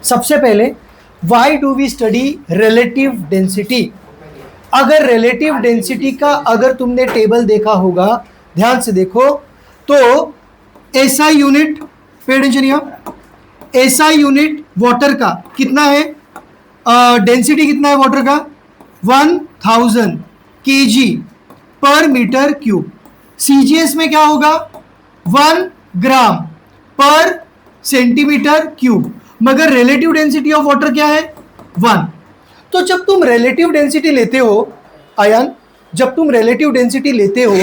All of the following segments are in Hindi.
सबसे पहले why do we study relative density. अगर रिलेटिव डेंसिटी का अगर तुमने टेबल देखा होगा, ध्यान से देखो, तो SI unit, pay attention, SI unit water का कितना है, डेंसिटी कितना है वाटर का, 1000 kg per metre cube. CGS में क्या होगा, 1 ग्राम पर सेंटीमीटर क्यूब, मगर रिलेटिव डेंसिटी ऑफ वाटर क्या है, 1। तो जब तुम रिलेटिव डेंसिटी लेते हो आयान, जब तुम रिलेटिव डेंसिटी लेते हो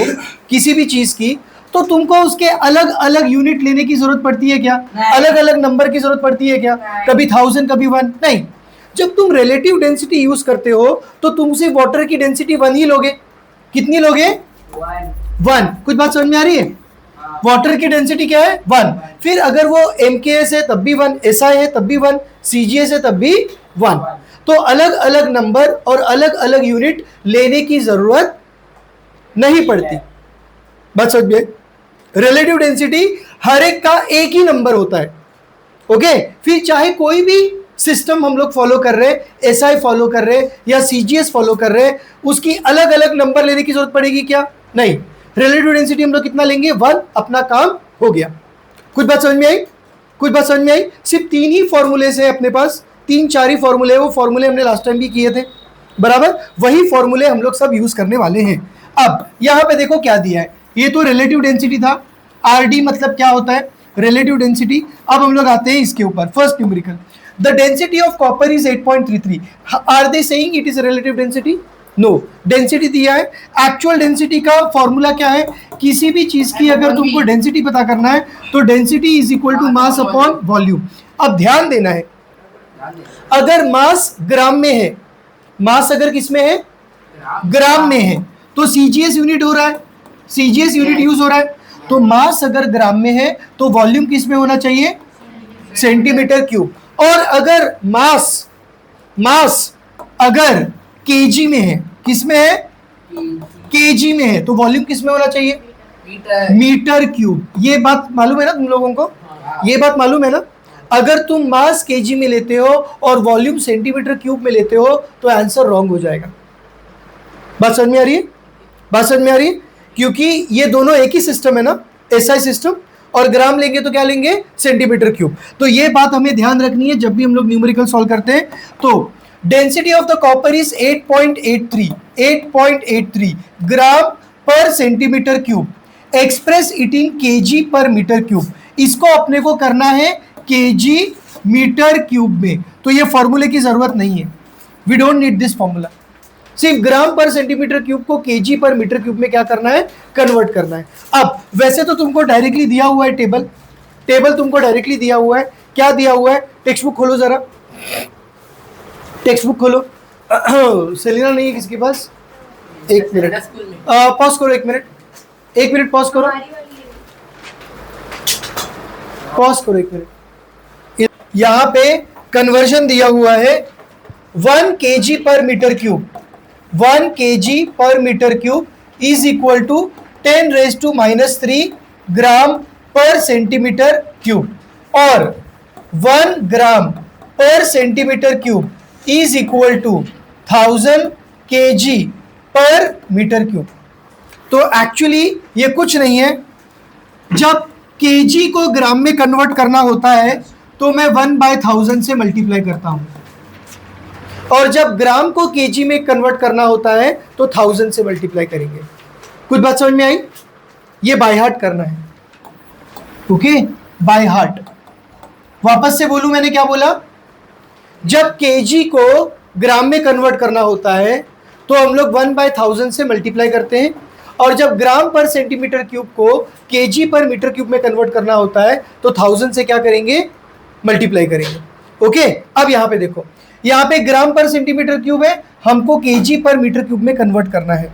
किसी भी चीज की, तो तुमको उसके अलग अलग यूनिट लेने की जरूरत पड़ती है क्या, अलग अलग नंबर की जरूरत पड़ती है क्या, कभी 1000 कभी 1, नहीं। जब तुम रिलेटिव डेंसिटी यूज करते हो तो तुम सिर्फ वाटर की डेंसिटी 1 ही लोगे। कितनी लोगे, 1। कुछ बात समझ में आ रही है, वाटर की डेंसिटी क्या है, 1। फिर अगर वो एमकेएस है तब भी 1, एसआई है तब भी 1, सीजीएस है तब भी 1। तो अलग अलग नंबर और अलग अलग यूनिट लेने की जरूरत नहीं पड़ती। बात समझ में, रिलेटिव डेंसिटी हर एक का एक ही नंबर होता है। ओके, फिर चाहे कोई भी सिस्टम हम लोग फॉलो कर रहे हैं, एसआई फॉलो कर रहे हैं या सीजीएस फॉलो कर रहे हैं, उसकी अलग अलग नंबर लेने की जरूरत पड़ेगी क्या, नहीं। रिलेटिव डेंसिटी हम लोग कितना लेंगे, 1, अपना काम हो गया। कुछ बात समझ में आई, कुछ बात समझ में आई। सिर्फ 3 ही फॉर्मूले से अपने पास, 3-4 ही फॉर्मूले, वो फॉर्मूले हमने लास्ट टाइम भी किए थे, बराबर, वही फॉर्मूले हम लोग सब यूज करने वाले हैं। अब यहां पे देखो क्या दिया है, ये तो रिलेटिव डेंसिटी था, आरडी मतलब क्या होता है, रिलेटिव डेंसिटी। अब हम लोग आते हैं इसके ऊपर, first numerical, the density of copper is 8.33। Are they saying it is relative density, no. Density दिया है, एक्चुअल डेंसिटी का फॉर्मूला क्या है, किसी भी चीज की अगर तुमको डेंसिटी पता करना है तो density is equal to mass upon volume. अब ध्यान देना है, अगर मास ग्राम में है, मास अगर किस में है, ग्राम में है, तो सीजीएस यूनिट हो रहा है, सीजीएस यूनिट यूज हो रहा है। तो मास अगर ग्राम में है तो वॉल्यूम किस में होना चाहिए, सेंटीमीटर क्यूब। और अगर मास अगर केजी में है, किस में है, केजी में है, तो वॉल्यूम किस में होना चाहिए, मीटर क्यूब। ये बात मालूम है ना तुम लोगों को, ये बात मालूम है ना। अगर तुम मास केजी में लेते हो और वॉल्यूम सेंटीमीटर क्यूब में लेते हो तो आंसर रॉन्ग हो जाएगा। बात समझ में आ रही है, बात समझ में आ रही है, क्योंकि ये दोनों एक ही सिस्टम है ना, एसआई सिस्टम, और ग्राम लेंगे तो क्या लेंगे, सेंटीमीटर क्यूब। तो ये बात हमें ध्यान रखनी है जब भी हम लोग न्यूमेरिकल सॉल्व करते हैं। तो density of the copper is 8.83 gram per centimetre cube, express it in KG per metre cube. इसको अपने को करना है केजी मीटर क्यूब में, तो ये फॉर्मूले की जरूरत नहीं है, we don't need this formula. सिर्फ ग्राम पर सेंटीमीटर क्यूब को केजी पर मीटर क्यूब में क्या करना है, कन्वर्ट करना है। अब वैसे तो तुमको डायरेक्टली दिया हुआ है टेबल, टेबल तुमको डायरेक्टली दिया हुआ है, क्या दिया हुआ है, टेक्स्ट बुक खोलो जरा, टेक्स्ट बुक खोलो। सेलिना नहीं है किसके पास, एक मिनट पॉज करो, एक मिनट पॉज करो, पॉज करो एक मिनट। यहां पे कन्वर्जन दिया हुआ है 1 kg per metre cube, 1 kg per metre cube is equal to 10⁻³ gram per centimetre cube, और 1 gram per centimetre cube is equal to 1000 kg per metre cube. तो एक्चुअली ये कुछ नहीं है, जब केजी को ग्राम में कन्वर्ट करना होता है तो मैं 1/1000 से मल्टीप्लाई करता हूं, और जब ग्राम को केजी में कन्वर्ट करना होता है तो 1000 से मल्टीप्लाई करेंगे। कुछ बात समझ में आई, ये बाय हार्ट करना है, ओके, बाय हार्ट। वापस से बोलूं, मैंने क्या बोला, जब केजी को ग्राम में कन्वर्ट करना होता है तो हम लोग 1/1000 से मल्टीप्लाई करते हैं, और जब ग्राम पर सेंटीमीटर क्यूब को केजी पर मीटर क्यूब में कन्वर्ट करना होता है तो 1000 से क्या करेंगे, मल्टीप्लाई करेंगे। ओके, अब यहां पे देखो, यहां पे ग्राम पर सेंटीमीटर क्यूब है, हमको केजी पर मीटर क्यूब में कन्वर्ट करना है।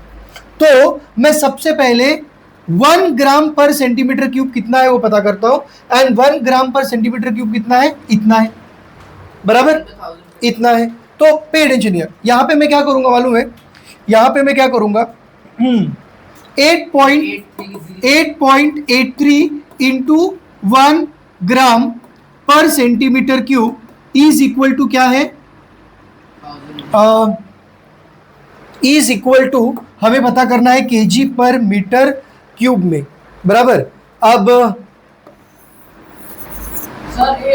तो मैं सबसे पहले 1 ग्राम पर सेंटीमीटर क्यूब कितना है वो पता करता हूं, and 1 gram per centimetre cube कितना है, इतना है, बराबर, इतना है। तो पे अटेंशन हियर, यहां पे मैं क्या करूंगा मालूम है, यहां पे मैं क्या करूंगा, 8.83 into 1 gram per centimetre cube is equal to क्या है, इज इक्वल टू हमें पता करना है केजी पर मीटर क्यूब में, बराबर। अब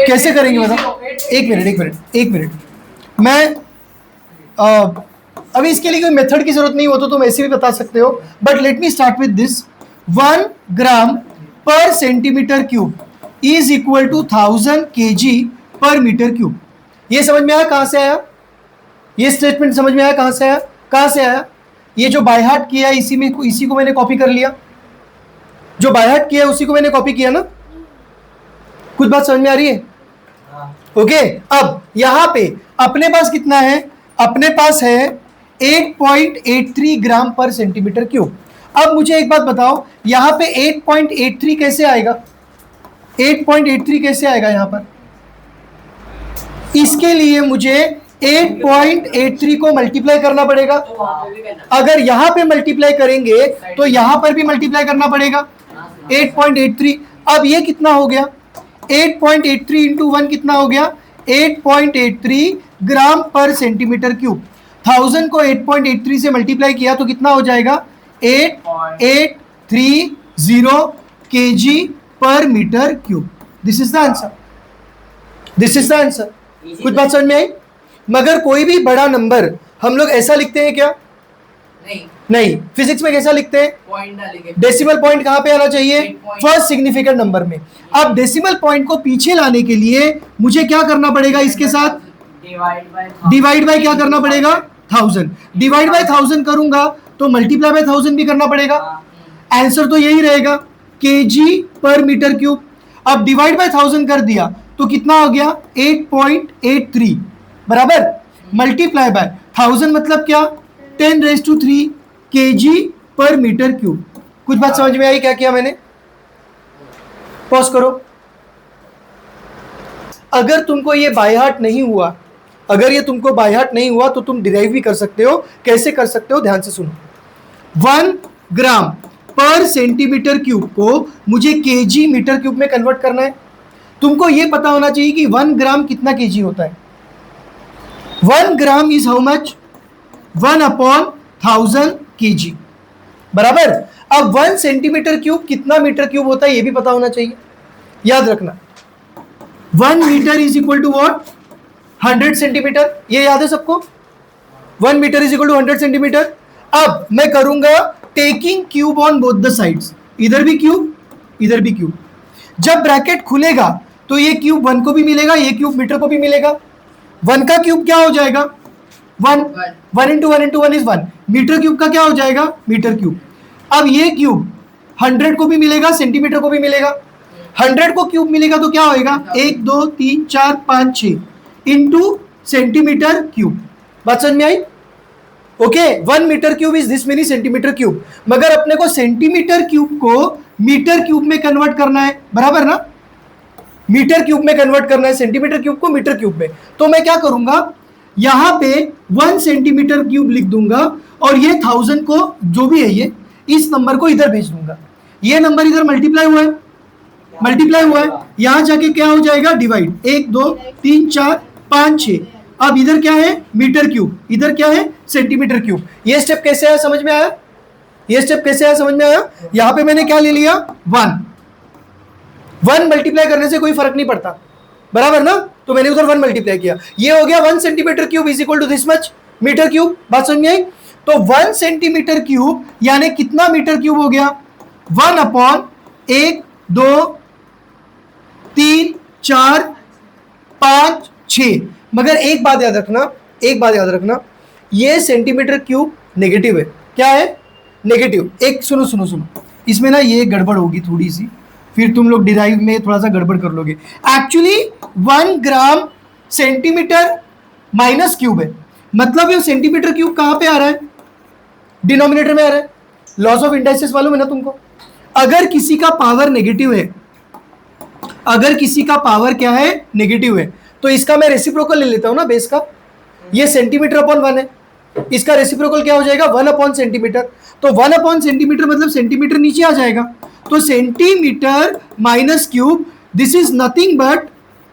कैसे करेंगे बताओ, एक मिनट मैं अभी इसके लिए कोई मेथड की जरूरत नहीं हो तो तुम ऐसे भी बता सकते हो, but let me start with this. 1 gram per centimetre cube is equal to 1000 KG per metre cube. ये समझ में आया कहां से आया, ये स्टेटमेंट समझ में आया कहां से आया, कहां से आया, ये जो बाय हार्ट किया इसी को मैंने कॉपी कर लिया, जो बाय हार्ट किया उसी को मैंने कॉपी किया ना, कुछ बात समझ में आ रही है? ओके अब यहां पे अपने पास कितना है, अपने पास है 8.83 ग्राम पर सेंटीमीटर क्यूब। अब मुझे एक बात बताओ, यहां पे 8.83 कैसे आएगा, 8.83 कैसे आएगा यहां पर? इसके लिए मुझे 8.83 को मल्टीप्लाई करना पड़ेगा, अगर यहां पे मल्टीप्लाई करेंगे तो यहां पर भी मल्टीप्लाई करना पड़ेगा 8.83। अब ये कितना हो गया, 8.83 इंटू 1 कितना हो गया, 8.83 ग्राम पर सेंटीमीटर क्यूब। 1000 को 8.83 से मल्टीप्लाई किया तो कितना हो जाएगा, 8830 KG per metre cube. This is the answer, this is the answer. कुछ बात समझ में आई? मगर कोई भी बड़ा नंबर हम लोग ऐसा लिखते हैं क्या? नहीं। फिजिक्स में कैसा लिखते हैं? पॉइंट डालेंगे। डेसिमल पॉइंट कहां पे आना चाहिए? फर्स्ट सिग्निफिकेंट नंबर में। अब डेसिमल पॉइंट को पीछे लाने के लिए मुझे क्या करना पड़ेगा, इसके साथ डिवाइड बाय क्या करना पड़ेगा, 1000। डिवाइड बाय 1000 करूंगा तो मल्टीप्लाई बाय 1000 भी करना पड़ेगा। आंसर तो यही रहेगा, केजी पर मीटर क्यूब। अब डिवाइड बाय 1000 कर दिया तो कितना हो गया, 8.83 बराबर, मल्टीप्लाई बाय 1000 मतलब क्या, 10⁻³ केजी पर मीटर क्यूब। कुछ बात समझ में आई? क्या किया मैंने? पॉज करो। अगर तुमको ये बाय हार्ट नहीं हुआ, अगर ये तुमको बाय हार्ट नहीं हुआ तो तुम डिराइव भी कर सकते हो। कैसे कर सकते हो, ध्यान से सुनो। 1 ग्राम पर सेंटीमीटर क्यूब को मुझे केजी मीटर क्यूब में कन्वर्ट करना है। तुमको ये पता होना चाहिए कि 1 ग्राम कितना केजी होता है। 1 gram is how much, 1/1000 KG, बराबर। अब 1 सेंटीमीटर क्यूब कितना मीटर क्यूब होता है ये भी पता होना चाहिए, याद रखना। 1 metre is equal to what, 100 centimetre, ये याद है सबको? 1 metre is equal to 100 centimetre. अब मैं करूंगा taking cube on both the sides, इधर भी क्यूब इधर भी क्यूब। जब ब्रैकेट खुलेगा तो ये क्यूब 1 को भी मिलेगा, ये क्यूब मीटर को भी मिलेगा। 1 का क्यूब क्या हो जाएगा, 1 into 1 into 1 is 1। Metre cube का क्या हो जाएगा, मीटर क्यूब। अब ये क्यूब 100 को भी मिलेगा, सेंटीमीटर को भी मिलेगा। 100 को क्यूब मिलेगा तो क्या होएगा, 1 2 3 4 5 6 इंटू सेंटीमीटर क्यूब। बात समझ में आई? Okay, 1 metre cube is this many centimetre cube. मगर अपने को सेंटीमीटर क्यूब को मीटर क्यूब में कन्वर्ट करना है, बराबर ना? मीटर क्यूब में कन्वर्ट करना है सेंटीमीटर क्यूब को मीटर क्यूब में। तो मैं क्या करूंगा, यहां पे 1 सेंटीमीटर क्यूब लिख दूंगा और ये 1000 को, जो भी है ये, इस नंबर को इधर भेज दूंगा। ये नंबर इधर मल्टीप्लाई हुआ है, यहां जाके क्या हो जाएगा, डिवाइड। 1 2 3 4 5 6। अब इधर क्या है, मीटर क्यूब, इधर क्या है, सेंटीमीटर क्यूब। ये स्टेप कैसे आया समझ में आया? ये स्टेप कैसे आया समझ में आया? यहां पे मैंने क्या ले लिया, 1 मल्टीप्लाई करने से कोई फर्क नहीं पड़ता, बराबर ना? तो मैंने उधर 1 मल्टीप्लाई किया, ये हो गया 1 centimetre cube is equal to this much metre cube. बात समझ में आई? तो 1 सेंटीमीटर क्यूब यानी कितना मीटर क्यूब हो गया, 1/1 2 3 4 5 6। मगर एक बात याद रखना, ये सेंटीमीटर क्यूब नेगेटिव है। क्या है, नेगेटिव। एक सुनो, इसमें ना ये गड़बड़ होगी थोड़ी सी, फिर तुम लोग डिराइव में थोड़ा सा गड़बड़ कर लोगे। Actually 1 gram centimetre minus cube है, मतलब ये सेंटीमीटर क्यूब कहां पे आ रहा है, डिनोमिनेटर में आ रहा है। लॉस ऑफ इंडाइसिस मालूम है ना तुमको? अगर किसी का पावर नेगेटिव है, अगर किसी का पावर क्या है, नेगेटिव है, तो इसका मैं रेसिप्रोकल ले लेता हूं ना, बेस का। ये सेंटीमीटर अपॉन 1 है, इसका रेसिप्रोकल क्या हो जाएगा, 1 सेंटीमीटर। तो 1 सेंटीमीटर मतलब सेंटीमीटर नीचे आ जाएगा, तो centimetre minus cube this is nothing but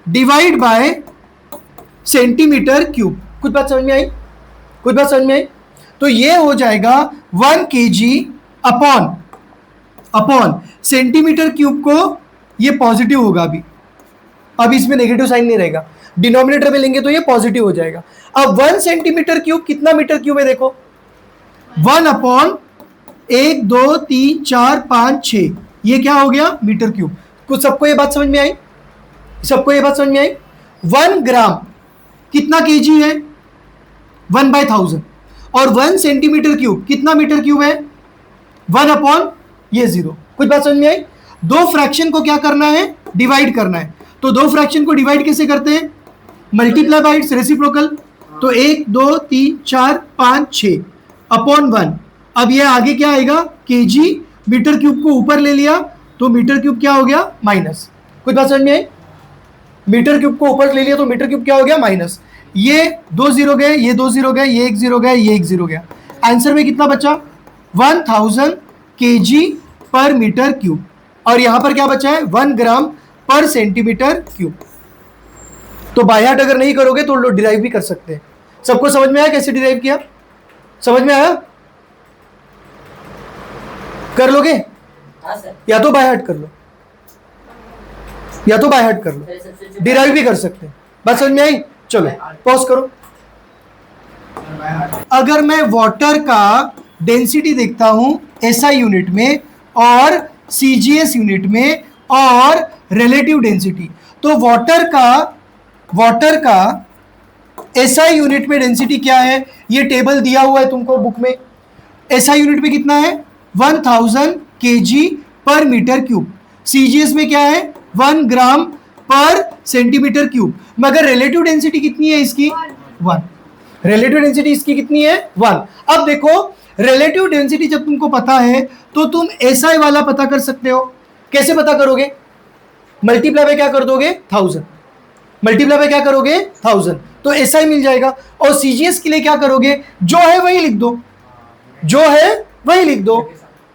divide by centimetre cube. कुछ बात समझ में आई? कुछ बात समझ में आई? तो ये हो जाएगा 1 kg अपॉन सेंटीमीटर क्यूब को, ये पॉजिटिव होगा अभी इसमें नेगेटिव साइन नहीं रहेगा, डिनोमिनेटर में लेंगे तो ये पॉजिटिव हो जाएगा। अब 1 सेंटीमीटर क्यूब कितना मीटर क्यूब है? देखो 1 अपॉन 1 2 3 4 5 6, ये क्या हो गया? Metre cube. कुछ सबको ये बात समझ में आई? सबको ये बात समझ में आई? 1 ग्राम कितना केजी है? 1/1000। और 1 सेंटीमीटर क्यूब कितना मीटर क्यूब है? 1 अपॉन ये 0। कुछ बात समझ में आई? दो फ्रैक्शन को क्या करना है? डिवाइड करना है। तो दो फ्रैक्शन को डिवाइड कैसे करते हैं? Multiply by it's reciprocal. तो 1 2 3 4 5 6 अपॉन 1। अब ये आगे क्या आएगा? केजी। मीटर क्यूब को ऊपर ले लिया तो मीटर क्यूब क्या हो गया? माइनस। कुछ बात समझ में आई? मीटर क्यूब को ऊपर ले लिया तो मीटर क्यूब क्या हो गया? माइनस। ये 2 0 गए, ये 2 0 गए, ये 1 0 गए, ये 1 0 गया। आंसर में कितना बचा? 1000 kg पर मीटर क्यूब। और यहां पर क्या बचा है? 1 ग्राम पर सेंटीमीटर क्यूब। तो बाय हार्ट अगर नहीं करोगे तो लोग डिराइव भी कर सकते हैं। सबको समझ में आया कैसे डिराइव किया? समझ में आया? कर लोगे? या तो बाय हार्ट कर लो, या तो बाय हार्ट कर लो, डिराइव भी कर सकते हैं। बात समझ में आई? चलो पॉज करो। अगर मैं वाटर का डेंसिटी देखता हूं एसआई यूनिट में और सीजीएस यूनिट में और रिलेटिव डेंसिटी, तो वाटर का एसआई यूनिट में डेंसिटी क्या है? ये टेबल दिया हुआ है तुमको बुक में। एसआई यूनिट में कितना है? 1000 kg per metre cube. CGS में क्या है? 1 ग्राम पर सेंटीमीटर क्यूब। मगर रिलेटिव डेंसिटी कितनी है इसकी? 1। रिलेटिव डेंसिटी इसकी कितनी है? 1। अब देखो रिलेटिव डेंसिटी जब तुमको पता है तो तुम एसआई वाला पता कर सकते हो। कैसे पता करोगे? मल्टीप्लाई बाय क्या कर दोगे? 1000। मल्टीप्लाई बाय क्या करोगे? 1000, तो एसआई मिल जाएगा। और सीजीएस के लिए क्या करोगे? जो है वही लिख दो, जो है वही लिख दो।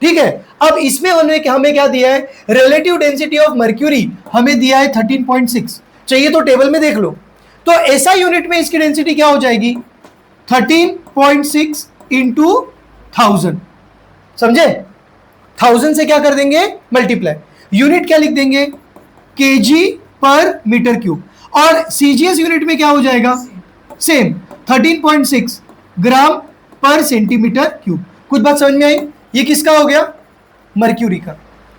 ठीक है। अब इसमें हमें क्या दिया है? रिलेटिव डेंसिटी ऑफ मर्क्यूरी हमें दिया है 13.6। चाहिए तो टेबल में देख लो। तो एसआई यूनिट में इसकी डेंसिटी क्या हो जाएगी? 13.6 इंटू 1000। समझे? 1000 से क्या कर देंगे? मल्टीप्लाई। यूनिट क्या लिख देंगे? KG per metre cube. और सीजीएस यूनिट में क्या हो जाएगा? सेम 13.6 ग्राम पर सेंटीमीटर क्यूब। कुछ बात समझ में आई? ये किसका हो गया? मर्क्यूरी का।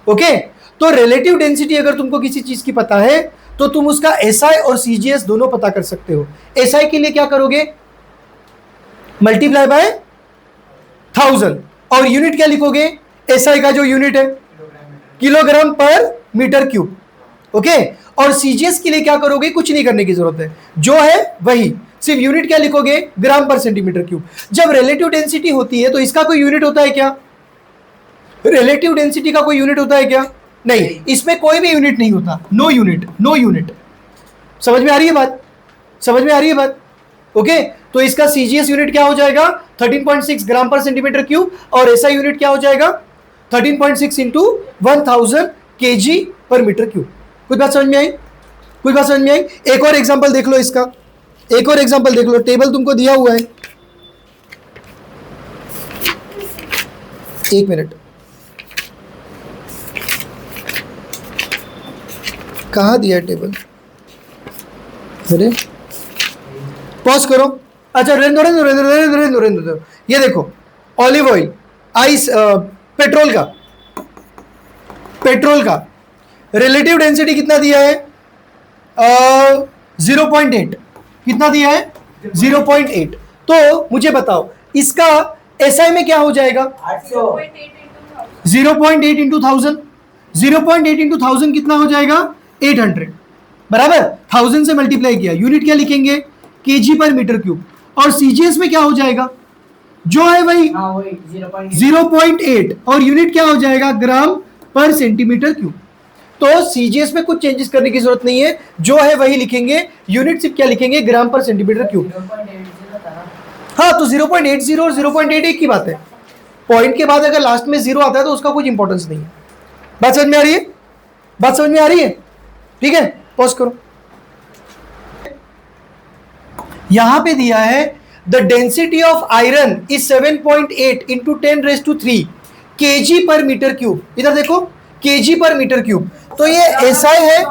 ओके। तो रिलेटिव डेंसिटी अगर तुमको किसी चीज की पता है तो तुम उसका एसआई और सीजीएस दोनों पता कर सकते हो। एसआई के लिए क्या करोगे? Multiply by 1000। और यूनिट क्या लिखोगे? एसआई का जो यूनिट है किलोग्राम पर मीटर क्यूब। ओके। और सीजीएस के लिए क्या करोगे? कुछ नहीं करने की जरूरत है, जो है वही, सिर्फ यूनिट क्या लिखोगे? ग्राम पर सेंटीमीटर क्यूब। जब रिलेटिव डेंसिटी होती है तो इसका कोई यूनिट होता है क्या? रिलेटिव डेंसिटी का कोई यूनिट होता है क्या? नहीं, इसमें कोई भी यूनिट नहीं होता। No unit, no unit. समझ में आ रही है बात? समझ में आ रही है बात? ओके। तो इसका सीजीएस यूनिट क्या हो जाएगा? 13.6 ग्राम पर सेंटीमीटर क्यूब। और एसआई यूनिट क्या हो जाएगा? 13.6 into 1000 kg per metre cube. कुछ बात समझ में आई? कुछ बात समझ में आई? एक और एग्जांपल देख लो इसका, एक और एग्जांपल देख लो। टेबल तुमको दिया हुआ है, एक मिनट, कहाँ दिया है टेबल? अरे पॉज करो। अच्छा रहने दो। ये देखो ऑलिव ऑयल, आइस, पेट्रोल का रिलेटिव डेंसिटी कितना दिया है? 0.8। कितना दिया है? 0.8। तो मुझे बताओ इसका एसआई में क्या हो जाएगा? 0.8 इंटू 1000। 0.8 इंटू 1000 कितना हो जाएगा? 800। बराबर। 1000 से मल्टीप्लाई किया। यूनिट क्या लिखेंगे? KG per metre cube. और सीजीएस में क्या हो जाएगा? जो है वही 0.8। और यूनिट क्या हो जाएगा? ग्राम पर सेंटीमीटर क्यूब। तो सीजीएस में कुछ चेंजेस करने की जरूरत नहीं है, जो है वही लिखेंगे। यूनिट सिर्फ क्या लिखेंगे? ग्राम पर सेंटीमीटर क्यूब। हाँ, तो 0.80 और 0.8 एक की बात है। पॉइंट के बाद अगर लास्ट में 0 आता है तो उसका कुछ इंपॉर्टेंस नहीं है। बात समझ में आ रही है? बात समझ में आ रही है? ठीक है, पॉज करो। यहां पे दिया है the density of iron is 7.8 into 10⁻³ kg per metre cube. इधर देखो, kg पर मीटर क्यूब। तो ये SI है,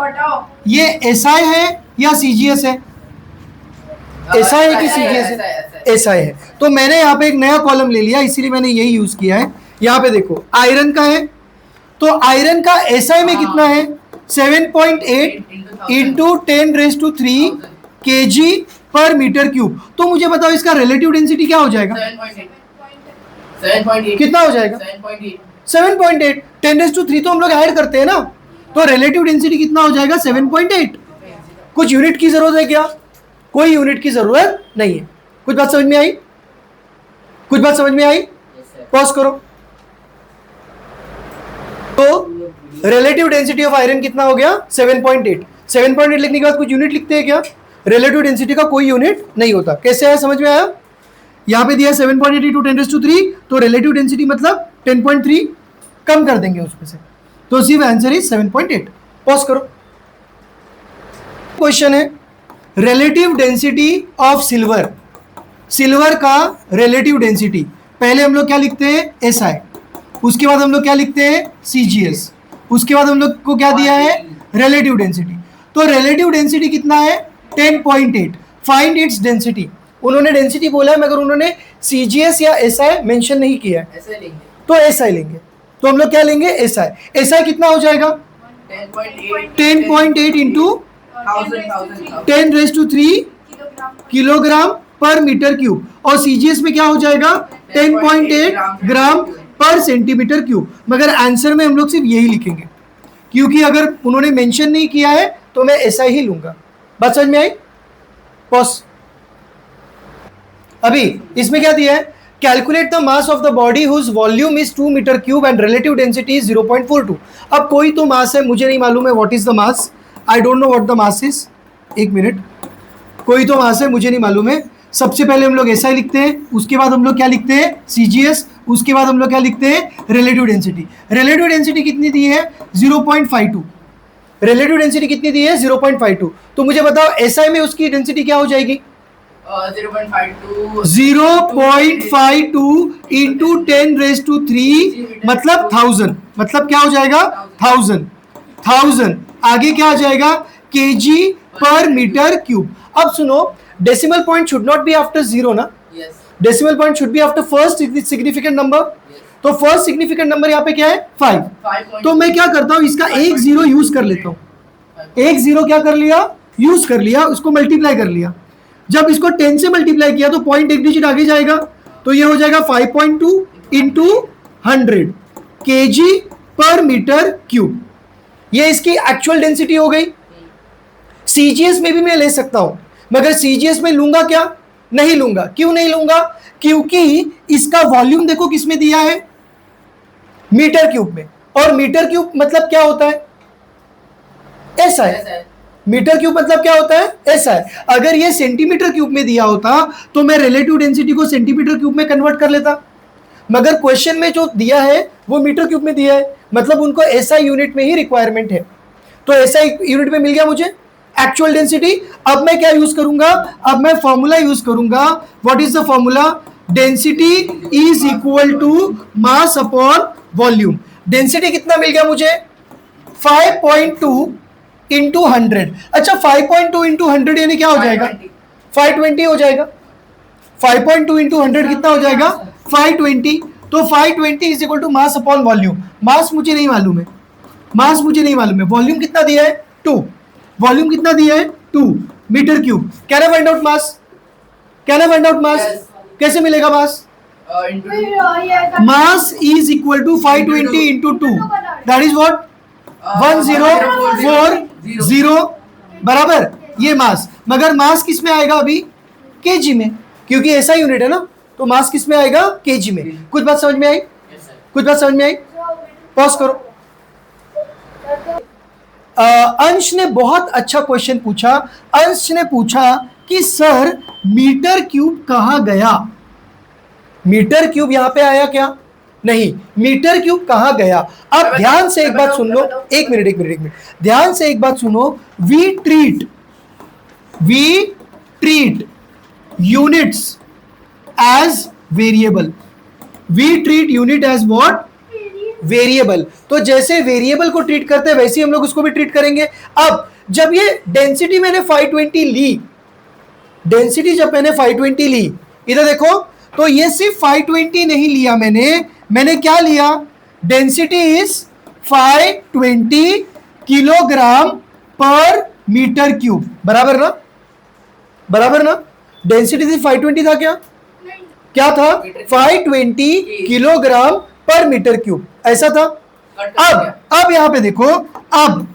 ये SI है या CGS है? SI है कि CGS है? SI है। तो मैंने यहाँ पे एक नया कॉलम ले लिया, इसीलिए मैंने यही यूज किया है। यहाँ पे देखो आयरन का है, तो आयरन का SI में कितना है? 7.8 into 10⁻³ kg per metre cube. तो मुझे बताओ इसका रिलेटिव डेंसिटी क्या हो जाएगा? 7.8 कितना हो जाएगा? 7.8। 10⁻³ तो हम लोग ऐड करते हैं ना, तो रिलेटिव डेंसिटी कितना हो जाएगा? 7.8। कुछ यूनिट की जरूरत है क्या? कोई यूनिट की जरूरत नहीं है। कुछ बात समझ में आई? कुछ बात समझ में आई? पॉज करो। तो रिलेटिव डेंसिटी ऑफ आयरन कितना हो गया? 7.8। 7.8 लिखने के बाद कुछ यूनिट लिखते हैं क्या? रिलेटिव डेंसिटी का कोई यूनिट नहीं होता। कैसे है, समझ में आया? यहां पे दिया 7.8 इंटू 10⁻³, तो रिलेटिव डेंसिटी मतलब 10.3 कम कर देंगे उसमें से, तो सिर्फ आंसर इज 7.8। पॉज करो। क्वेश्चन है relative density of silver. Silver का रिलेटिव डेंसिटी, पहले हम लोग क्या लिखते हैं? SI, उसके बाद हम लोग क्या लिखते हैं? CGS, उसके बाद हम लोग को क्या दिया है? Relative density. तो रिलेटिव डेंसिटी कितना है? 10.8। Find its density. उन्होंने डेंसिटी बोला है मगर उन्होंने CGS या SI मेंशन नहीं किया है, तो SI लेंगे। तो हम लोग क्या लेंगे? SI। SI कितना हो जाएगा? 10.8 इंटू 10⁻³ किलोग्राम पर मीटर क्यूब, और CGS में क्या हो जाएगा? 10.8 ग्राम पर सेंटीमीटर क्यूब। मगर आंसर में हम लोग सिर्फ यही लिखेंगे, क्योंकि अगर उन्होंने मेंशन नहीं किया है तो मैं SI ही लूंगा। बात समझ में आई? पॉज। अभी इसमें क्या दिया है? Calculate the mass of the body whose volume is 2 metre cube and relative density is 0.42। अब कोई तो मास है, मुझे नहीं मालूम है what is the mass, I don't know what the mass is. एक मिनट, कोई तो मास है, मुझे नहीं मालूम है। सबसे पहले हम लोग SI लिखते हैं, उसके बाद हम लोग क्या लिखते हैं? CGS, उसके बाद हम लोग क्या लिखते हैं? Relative density. रिलेटिव डेंसिटी कितनी दी है? 0.52। रिलेटिव डेंसिटी कितनी दी है? 0.52। तो मुझे बताओ SI में उसकी डेंसिटी क्या हो जाएगी? 0.52 इंटू 10⁻³ मतलब 1000, मतलब क्या हो जाएगा? 1000। आगे क्या आ जाएगा? kg per metre cube. अब सुनो, decimal point should not be after 0 ना? Decimal point should be after first significant number. तो फर्स्ट सिग्निफिकेंट नंबर यहाँ पे क्या है? 5। तो मैं क्या करता हूँ, इसका एक 0 यूज कर लेता हूँ। एक 0 क्या कर लिया? यूज कर लिया, उसको मल्टीप्लाई कर लिया। जब इसको 10 से मल्टीप्लाई किया तो पॉइंट एक डिजिट आगे जाएगा, तो ये हो जाएगा 5.2 into 100 kg per metre cube. ये इसकी एक्चुअल डेंसिटी हो गई। CGS में भी मैं ले सकता हूं, मगर CGS में लूंगा क्या? नहीं लूंगा। क्यों नहीं लूंगा? क्योंकि इसका वॉल्यूम देखो किस में दिया है? मीटर क्यूब में, और मीटर क्यूब मतलब क्या होता है? SI। मीटर क्यूब मतलब क्या होता है? SI। अगर ये सेंटीमीटर क्यूब में दिया होता तो मैं रिलेटिव डेंसिटी को सेंटीमीटर क्यूब में कन्वर्ट कर लेता, मगर क्वेश्चन में जो दिया है वो मीटर क्यूब में दिया है, मतलब उनको SI यूनिट में ही रिक्वायरमेंट है। तो SI यूनिट में मिल गया मुझे एक्चुअल डेंसिटी। अब मैं क्या यूज करूंगा? अब मैं फॉर्मूला यूज करूंगा। What is the formula? Density is equal to mass upon volume. Density कितना मिल गया मुझे? 5.2 इंटू 100। अच्छा, 5.2 इंटू 100 यानी क्या हो जाएगा? 520 हो जाएगा। 5.2 इंटू 100 कितना हो जाएगा? 520। तो 520 is equal to mass upon volume. Mass मुझे नहीं मालूम है, मास मुझे नहीं मालूम है। वॉल्यूम कितना दिया है? 2। वॉल्यूम कितना दिया है? 2 metre cube. Can I find out mass? Can I find out mass? कैसे मिलेगा mass? Mass is equal to 520 into 2, that is what? 1040 बराबर, ये मास। मगर मास किस में आएगा अभी? केजी में, क्योंकि ऐसा यूनिट है ना, तो मास किस में आएगा? केजी में। कुछ बात समझ में आई? कुछ बात समझ में आई? पॉज करो। अंश ने बहुत अच्छा क्वेश्चन पूछा। अंश ने पूछा कि सर मीटर क्यूब कहां गया? मीटर क्यूब यहां पे आया क्या? नहीं, मीटर क्यूब कहां गया? अब ध्यान से एक बात सुन लो, एक मिनट, ध्यान से एक बात सुनो। We treat units as variable. We treat unit as what? Variable. तो जैसे वेरिएबल को ट्रीट करते हैं वैसे ही हम लोग उसको भी ट्रीट करेंगे। अब जब ये डेंसिटी मैंने 520 ली, डेंसिटी जब मैंने 520 ली, इधर देखो, तो ये सिर्फ 520 नहीं लिया मैंने क्या लिया? डेंसिटी इज 520 किलोग्राम पर मीटर क्यूब। बराबर ना? डेंसिटी थी 520 था क्या था? 520 किलोग्राम पर मीटर क्यूब, ऐसा था। अब यहां पे देखो, अब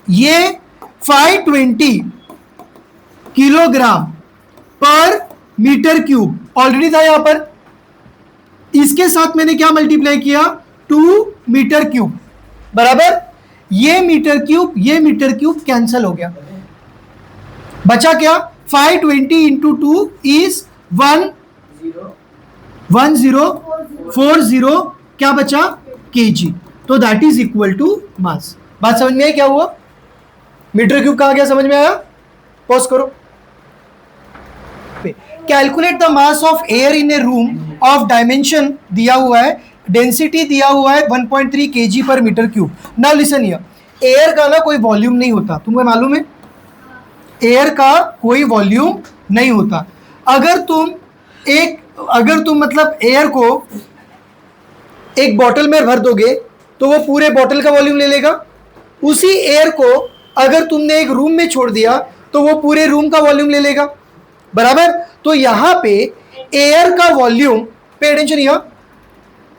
ये 520 किलोग्राम पर मीटर क्यूब ऑलरेडी था यहां पर, इसके साथ मैंने क्या मल्टीप्लाई किया? 2 मीटर क्यूब। बराबर, ये मीटर क्यूब कैंसल हो गया, बचा क्या? 520 इंटू 2 इज 1040, क्या बचा? केजी। तो that is equal to mass. बात समझ में आई क्या हुआ? मीटर क्यूब कहां गया, समझ में आया? पॉज करो। Calculate the mass of air in A room of dimension दिया हुआ है, डेंसिटी दिया हुआ है 1.3 kg per metre cube. Now listen here, air का ना कोई वॉल्यूम नहीं होता, तुम्हें मालूम है? एयर का कोई वॉल्यूम नहीं होता। अगर तुम मतलब एयर को एक बॉटल में भर दोगे तो वो पूरे बॉटल का वॉल्यूम ले लेगा। उसी एयर को अगर तुमने एक रूम में छोड़ दिया तो वो पूरे रूम का वॉल्यूम ले लेगा। बराबर, तो यहां पे एयर का वॉल्यूम, पे अटेंशन हियर,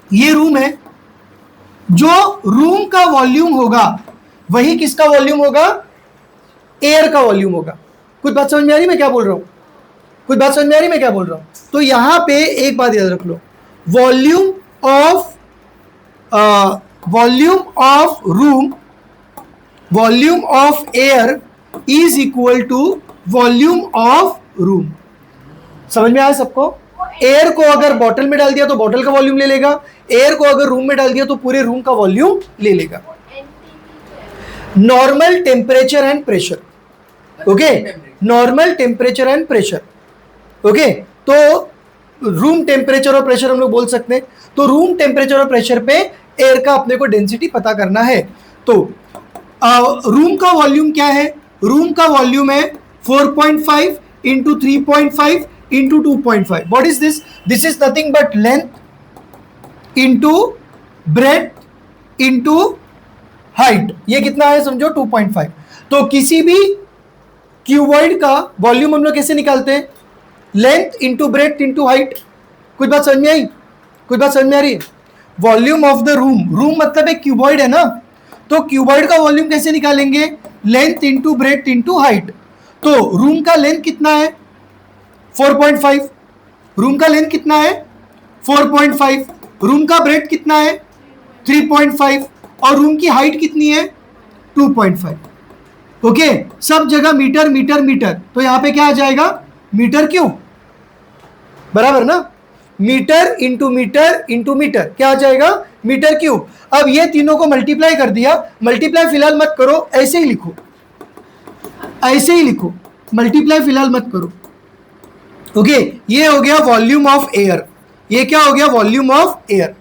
ये रूम है, जो रूम का वॉल्यूम होगा वही किसका वॉल्यूम होगा? एयर का वॉल्यूम होगा। कुछ बात समझ में आ रही मैं क्या बोल रहा हूं? तो यहां पे एक बात याद रख लो, volume of air is equal to volume of room. समझ में आया सबको? एयर को अगर बॉटल में डाल दिया तो बॉटल का वॉल्यूम ले लेगा, एयर को अगर रूम में डाल दिया तो पूरे रूम का वॉल्यूम ले लेगा। Normal temperature and pressure, okay, normal temperature and pressure, okay. तो रूम टेम्परेचर और प्रेशर हम लोग बोल सकते हैं। तो रूम टेम्परेचर और प्रेशर पे एयर का अपने को डेंसिटी पता करना है। तो रूम का वॉल्यूम क्या है? रूम का वॉल्यूम है 4.5 into 3.5 into 2.5। What is this? This is nothing but length into breadth into height. ये कितना है समझो? 2.5। तो किसी भी क्यूबॉइड का वॉल्यूम हम लोग कैसे निकालते हैं? Length into breadth into height. कुछ बात समझ में आई? आ रही है? वॉल्यूम ऑफ द रूम मतलब एक क्यूबॉइड है ना, तो क्यूबॉइड का वॉल्यूम कैसे निकालेंगे? Length into breadth into height. तो रूम का लेंथ कितना है? 4.5। रूम का लेंथ कितना है? 4.5। रूम का ब्रेथ कितना है? 3.5। और रूम की हाइट कितनी है? 2.5। ओके, सब जगह मीटर मीटर मीटर, तो यहां पे क्या आ जाएगा? Metre cube. बराबर ना? Metre into metre into metre क्या आ जाएगा? Metre cube. अब ये तीनों को मल्टीप्लाई कर दिया। मल्टीप्लाई फिलहाल मत करो, ऐसे ही लिखो, मल्टीप्लाई फिलहाल मत करो। ओके, ये हो गया वॉल्यूम ऑफ एयर। ये क्या हो गया? Volume of air.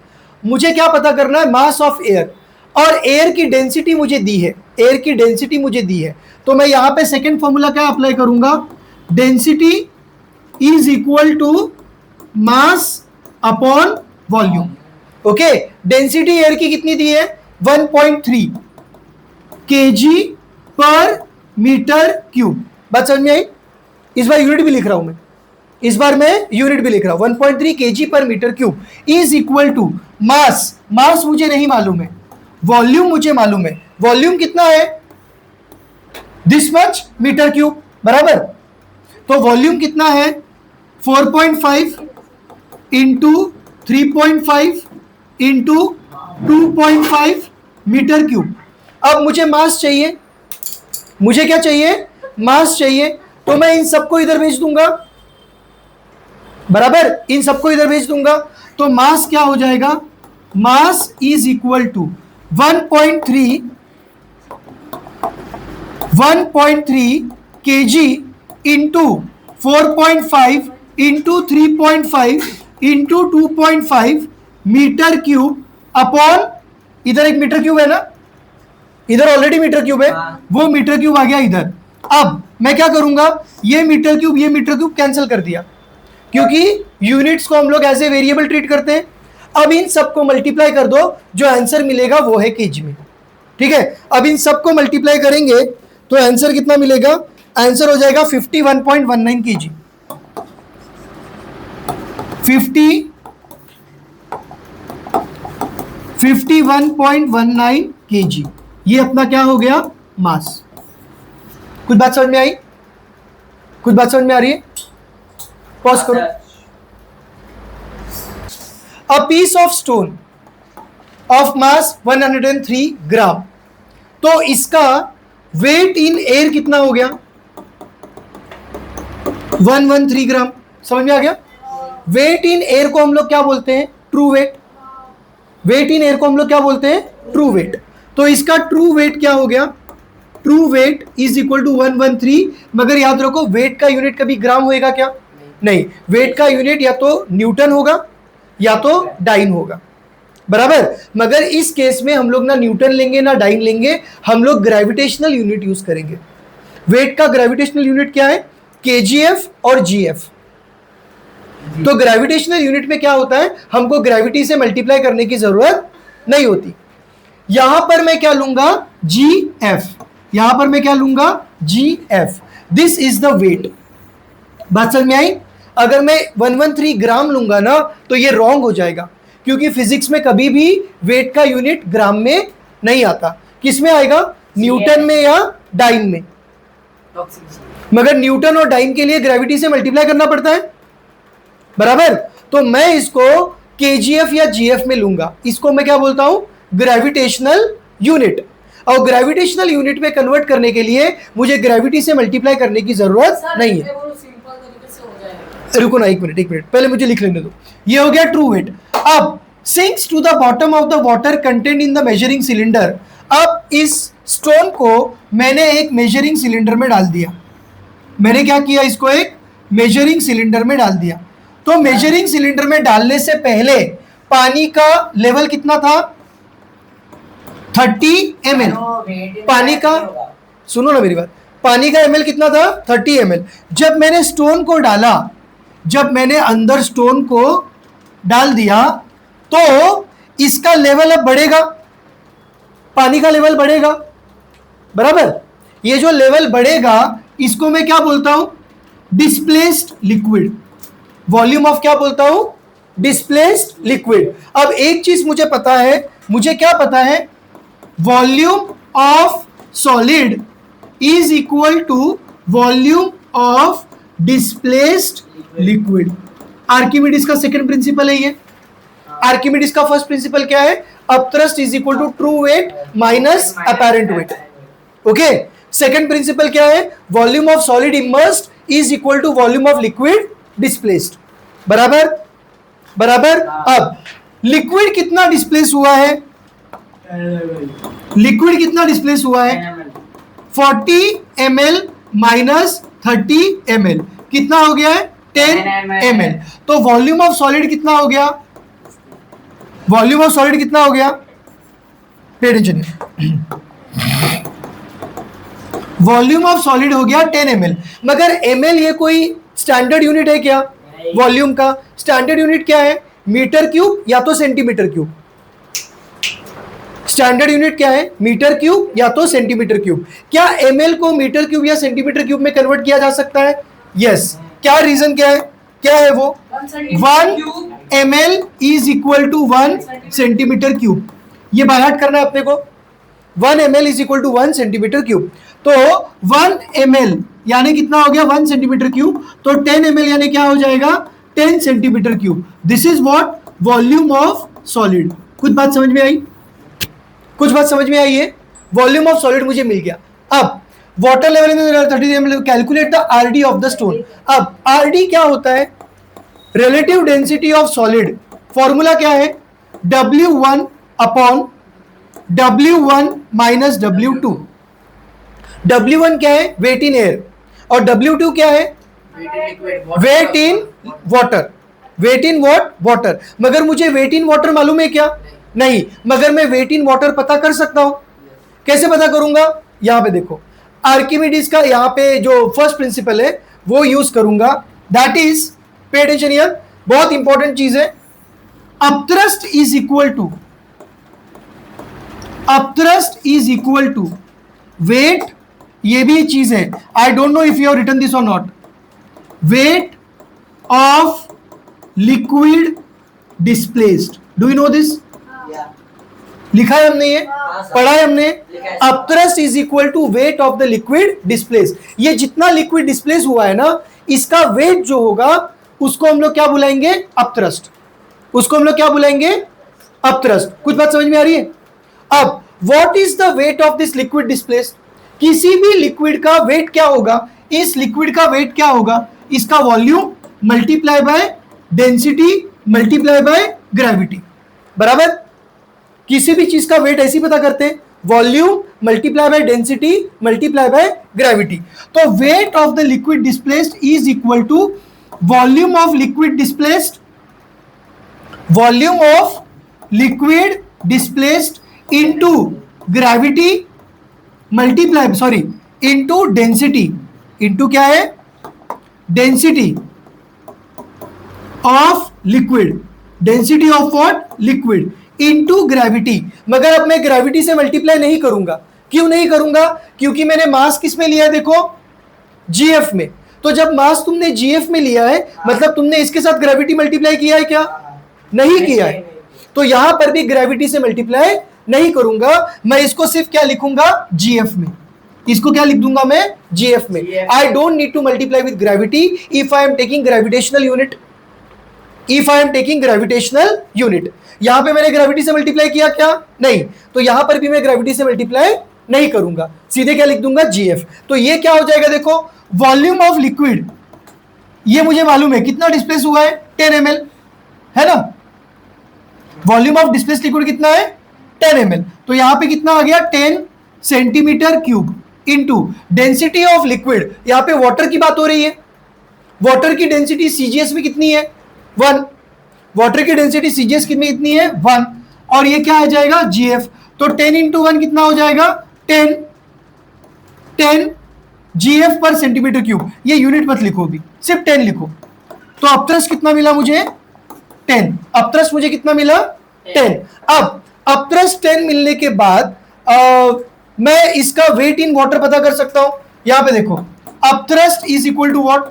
मुझे क्या पता करना है? Mass of air. और एयर की डेंसिटी मुझे दी है, तो मैं यहां पे सेकेंड फॉर्मूला क्या अप्लाई करूंगा? Density is equal to mass upon volume. Okay, density air की कितनी दी है? 1.3 kg पर मीटर क्यूब। बात समझ में आई? इस बार यूनिट भी लिख रहा हूं मैं, 1.3 kg per metre cube is equal to mass मुझे नहीं मालूम है, वॉल्यूम मुझे मालूम है। वॉल्यूम कितना है? This much metre cube. बराबर, तो वॉल्यूम कितना है? 4.5 इंटू 3.5 इंटू 2.5 मीटर क्यूब। अब मुझे मास चाहिए, मुझे क्या चाहिए? मास चाहिए। तो मैं इन सबको इधर भेज दूंगा। बराबर, इन सबको इधर भेज दूंगा, तो मास क्या हो जाएगा? Mass is equal to 1.3 kg into 4.5 into 3.5 into 2.5 metre cube upon, इधर एक मीटर क्यूब है ना, इधर ऑलरेडी मीटर क्यूब है, वो मीटर क्यूब आ गया इधर। अब मैं क्या करूंगा, ये मीटर क्यूब कैंसिल कर दिया, क्योंकि यूनिट्स को हम लोग एज ए वेरिएबल ट्रीट करते हैं। अब इन सबको मल्टीप्लाई कर दो, जो आंसर मिलेगा वो है केजी में। ठीक है, अब इन सबको मल्टीप्लाई करेंगे तो आंसर कितना मिलेगा, आंसर हो जाएगा 51.19 केजी। 51.19 केजी, ये अपना क्या हो गया, मास। कुछ बात समझ में आई, कुछ बात समझ में आ रही है? पॉज करो। A piece of stone of mass 103 gram, तो इसका वेट इन एयर कितना हो गया, 113 ग्राम। समझ में आ गया? वेट इन एयर को हम लोग क्या बोलते हैं, true weight. Weight in air को हम लोग क्या बोलते हैं, ट्रू वेट। तो इसका ट्रू वेट क्या हो गया, true weight is equal to 113। मगर याद रखो, वेट का यूनिट कभी ग्राम होएगा क्या, नहीं, वेट का यूनिट या तो न्यूटन होगा या तो डाइन होगा, बराबर। मगर इस केस में हम लोग ना न्यूटन लेंगे ना डाइन लेंगे, हम लोग ग्रेविटेशनल यूनिट यूज करेंगे। वेट का ग्रेविटेशनल यूनिट क्या है, केजीएफ और जीएफ। तो ग्रेविटेशनल यूनिट में क्या होता है, हमको ग्रेविटी से मल्टीप्लाई करने की जरूरत नहीं होती। यहां पर मैं क्या लूंगा, जीएफ, यहां पर मैं क्या लूंगा, GF. This is the weight. बात समझ में आई? अगर मैं 113 ग्राम लूंगा ना तो ये रॉन्ग हो जाएगा, क्योंकि फिजिक्स में कभी भी वेट का यूनिट ग्राम में नहीं आता। किस में आएगा, न्यूटन में या डाइन में। मगर न्यूटन और डाइन के लिए ग्रेविटी से मल्टीप्लाई करना पड़ता है, बराबर। तो मैं इसको केजीएफ या जीएफ में लूंगा, इसको मैं क्या बोलता हूं, ग्रेविटेशनल यूनिट। और ग्रेविटेशनल यूनिट में कन्वर्ट करने के लिए मुझे ग्रेविटी से मल्टीप्लाई करने की जरूरत नहीं है। रुको ना, एक मिनट पहले मुझे लिख लेने दो। ये हो गया ट्रू वेट। अब sinks to the bottom of the water content in the measuring cylinder. अब इस स्टोन को मैंने एक मेजरिंग सिलेंडर में डाल दिया। मैंने क्या किया, इसको एक मेजरिंग सिलेंडर में डाल दिया। तो मेजरिंग सिलेंडर में डालने से पहले पानी का लेवल कितना था, 30 ml। पानी का, सुनो ना मेरी बात, पानी का ml कितना था, 30 ml। जब मैंने स्टोन को डाला, जब मैंने अंदर स्टोन को डाल दिया, तो इसका लेवल अब बढ़ेगा, पानी का लेवल बढ़ेगा, बराबर। ये जो लेवल बढ़ेगा इसको मैं क्या बोलता हूं, डिस्प्लेस्ड लिक्विड। वॉल्यूम ऑफ क्या बोलता हूं, डिस्प्लेस्ड लिक्विड। अब एक चीज मुझे पता है, मुझे क्या पता है, volume of solid is equal to volume of displaced liquid. Archimedes का सेकंड प्रिंसिपल है ये। आर्किमिडीज का फर्स्ट प्रिंसिपल क्या है, upthrust is equal to true weight minus apparent weight. Okay, second principle क्या है, volume of solid immersed is equal to volume of liquid displaced, बराबर बराबर। अब लिक्विड कितना डिस्प्लेस हुआ है, लिक्विड कितना डिस्प्लेस हुआ है, 40 ml माइनस 30 ml कितना हो गया है, 10 ml। तो वॉल्यूम ऑफ सॉलिड कितना हो गया, वॉल्यूम ऑफ सॉलिड कितना हो गया, pay attention, volume of solid हो गया 10 ml। मगर ml ये कोई स्टैंडर्ड यूनिट है क्या, वॉल्यूम का स्टैंडर्ड यूनिट क्या है, मीटर क्यूब या तो सेंटीमीटर क्यूब। स्टैंडर्ड यूनिट क्या है, मीटर क्यूब या तो सेंटीमीटर क्यूब। क्या ml को मीटर क्यूब या सेंटीमीटर क्यूब में कन्वर्ट किया जा सकता है, यस। क्या रीजन क्या है, क्या है वो, 1 ml is equal to 1 centimetre cube. ये बाय हार्ट करना है अपने को, 1 ml is equal to 1 centimetre cube. तो 1 ml यानी कितना हो गया, 1 सेंटीमीटर क्यूब। तो 10 ml यानी क्या हो जाएगा, 10 centimetre cube. This is what, volume of solid. कुछ बात समझ में आई, कुछ बात समझ में आई है, वॉल्यूम ऑफ सॉलिड मुझे मिल गया। अब water level in 30 ml, calculate the RD of the stone. अब आरडी क्या होता है, relative density of solid. Formula क्या है, W1 upon W1 minus W2। W1 क्या है? वेट इन एयर, और W2 क्या है? Weight in water. Weight in what? Water. मगर मुझे वेट इन वाटर मालूम है क्या? नहीं। मगर मैं वेट इन वाटर पता कर सकता हूं। कैसे पता करूंगा? यहां पे देखो, आर्किमिडीज का यहां पे जो फर्स्ट प्रिंसिपल है वो यूज करूंगा, that is, pay attention here, बहुत इंपॉर्टेंट चीज है, upthrust is equal to, upthrust is equal to weight, ये भी चीज है, I don't know if you have written this or not, weight of liquid displaced. Do you know this? लिखा है हमने, ये पढ़ा है हमने। Upthrust is equal to weight of the liquid displace. ये जितना लिक्विड डिस्प्लेस हुआ है ना, इसका वेट जो होगा उसको हम लोग क्या बुलाएंगे? अपथ्रस्ट। उसको हम लोग क्या बुलाएंगे? अपथ्रस्ट। कुछ बात समझ में आ रही है? अब what is the weight of this liquid displace? किसी भी लिक्विड का वेट क्या होगा? इस लिक्विड का वेट क्या होगा? इसका volume multiply by density multiply by gravity, बराबर। किसी भी चीज का वेट ऐसे ही पता करते हैं, volume multiply by density multiply by gravity. तो weight of the liquid displaced is equal to volume of liquid displaced, volume of liquid displaced into gravity multiply, sorry, into density, into क्या है? Density of liquid, density of what? Liquid, into gravity. मगर अब मैं ग्रेविटी से मल्टीप्लाई नहीं करूंगा। क्यों नहीं करूंगा? क्योंकि मैंने मास किस में लिया है? देखो, जीएफ में। तो जब मास तुमने जीएफ में लिया है, मतलब तुमने इसके साथ ग्रेविटी मल्टीप्लाई किया है क्या? नहीं किया है। तो यहां पर भी ग्रेविटी से मल्टीप्लाई नहीं करूंगा, मैं इसको सिर्फ क्या लिखूंगा? जीएफ में। इसको क्या लिख दूंगा मैं? जीएफ में। I don't need to multiply with gravity if I am taking gravitational unit, if I am taking gravitational unit. यहां पे मैंने ग्रेविटी से मल्टीप्लाई किया क्या? नहीं। तो यहां पर भी मैं ग्रेविटी से मल्टीप्लाई नहीं करूंगा, सीधे क्या लिख दूंगा? जीएफ। तो ये क्या हो जाएगा? देखो, वॉल्यूम ऑफ लिक्विड, ये मुझे मालूम है कितना डिस्प्लेस हुआ है? 10 ml, है ना? वॉल्यूम ऑफ डिस्प्लेस लिक्विड कितना है? 10 ml। तो यहां पे कितना आ गया? 10 centimetre cube into density of liquid. यहां पे वाटर की बात हो रही है, वाटर की डेंसिटी सीजीएस में कितनी है? 1। वाटर की डेंसिटी सीजीएस कितनी इतनी है? 1। और ये क्या आ जाएगा? जीएफ। तो 10 इंटू 1 कितना हो जाएगा? 10। 10 जीएफ पर सेंटीमीटर क्यूब। ये यूनिट मत लिखो भी, सिर्फ 10 लिखो। तो अपथ्रस्ट कितना मिला मुझे? 10। अपथ्रस्ट मुझे कितना मिला? 10। अब अपथ्रस्ट 10 मिलने के बाद मैं इसका वेट इन वाटर पता कर सकता हूं। यहां पे देखो, upthrust is equal to what?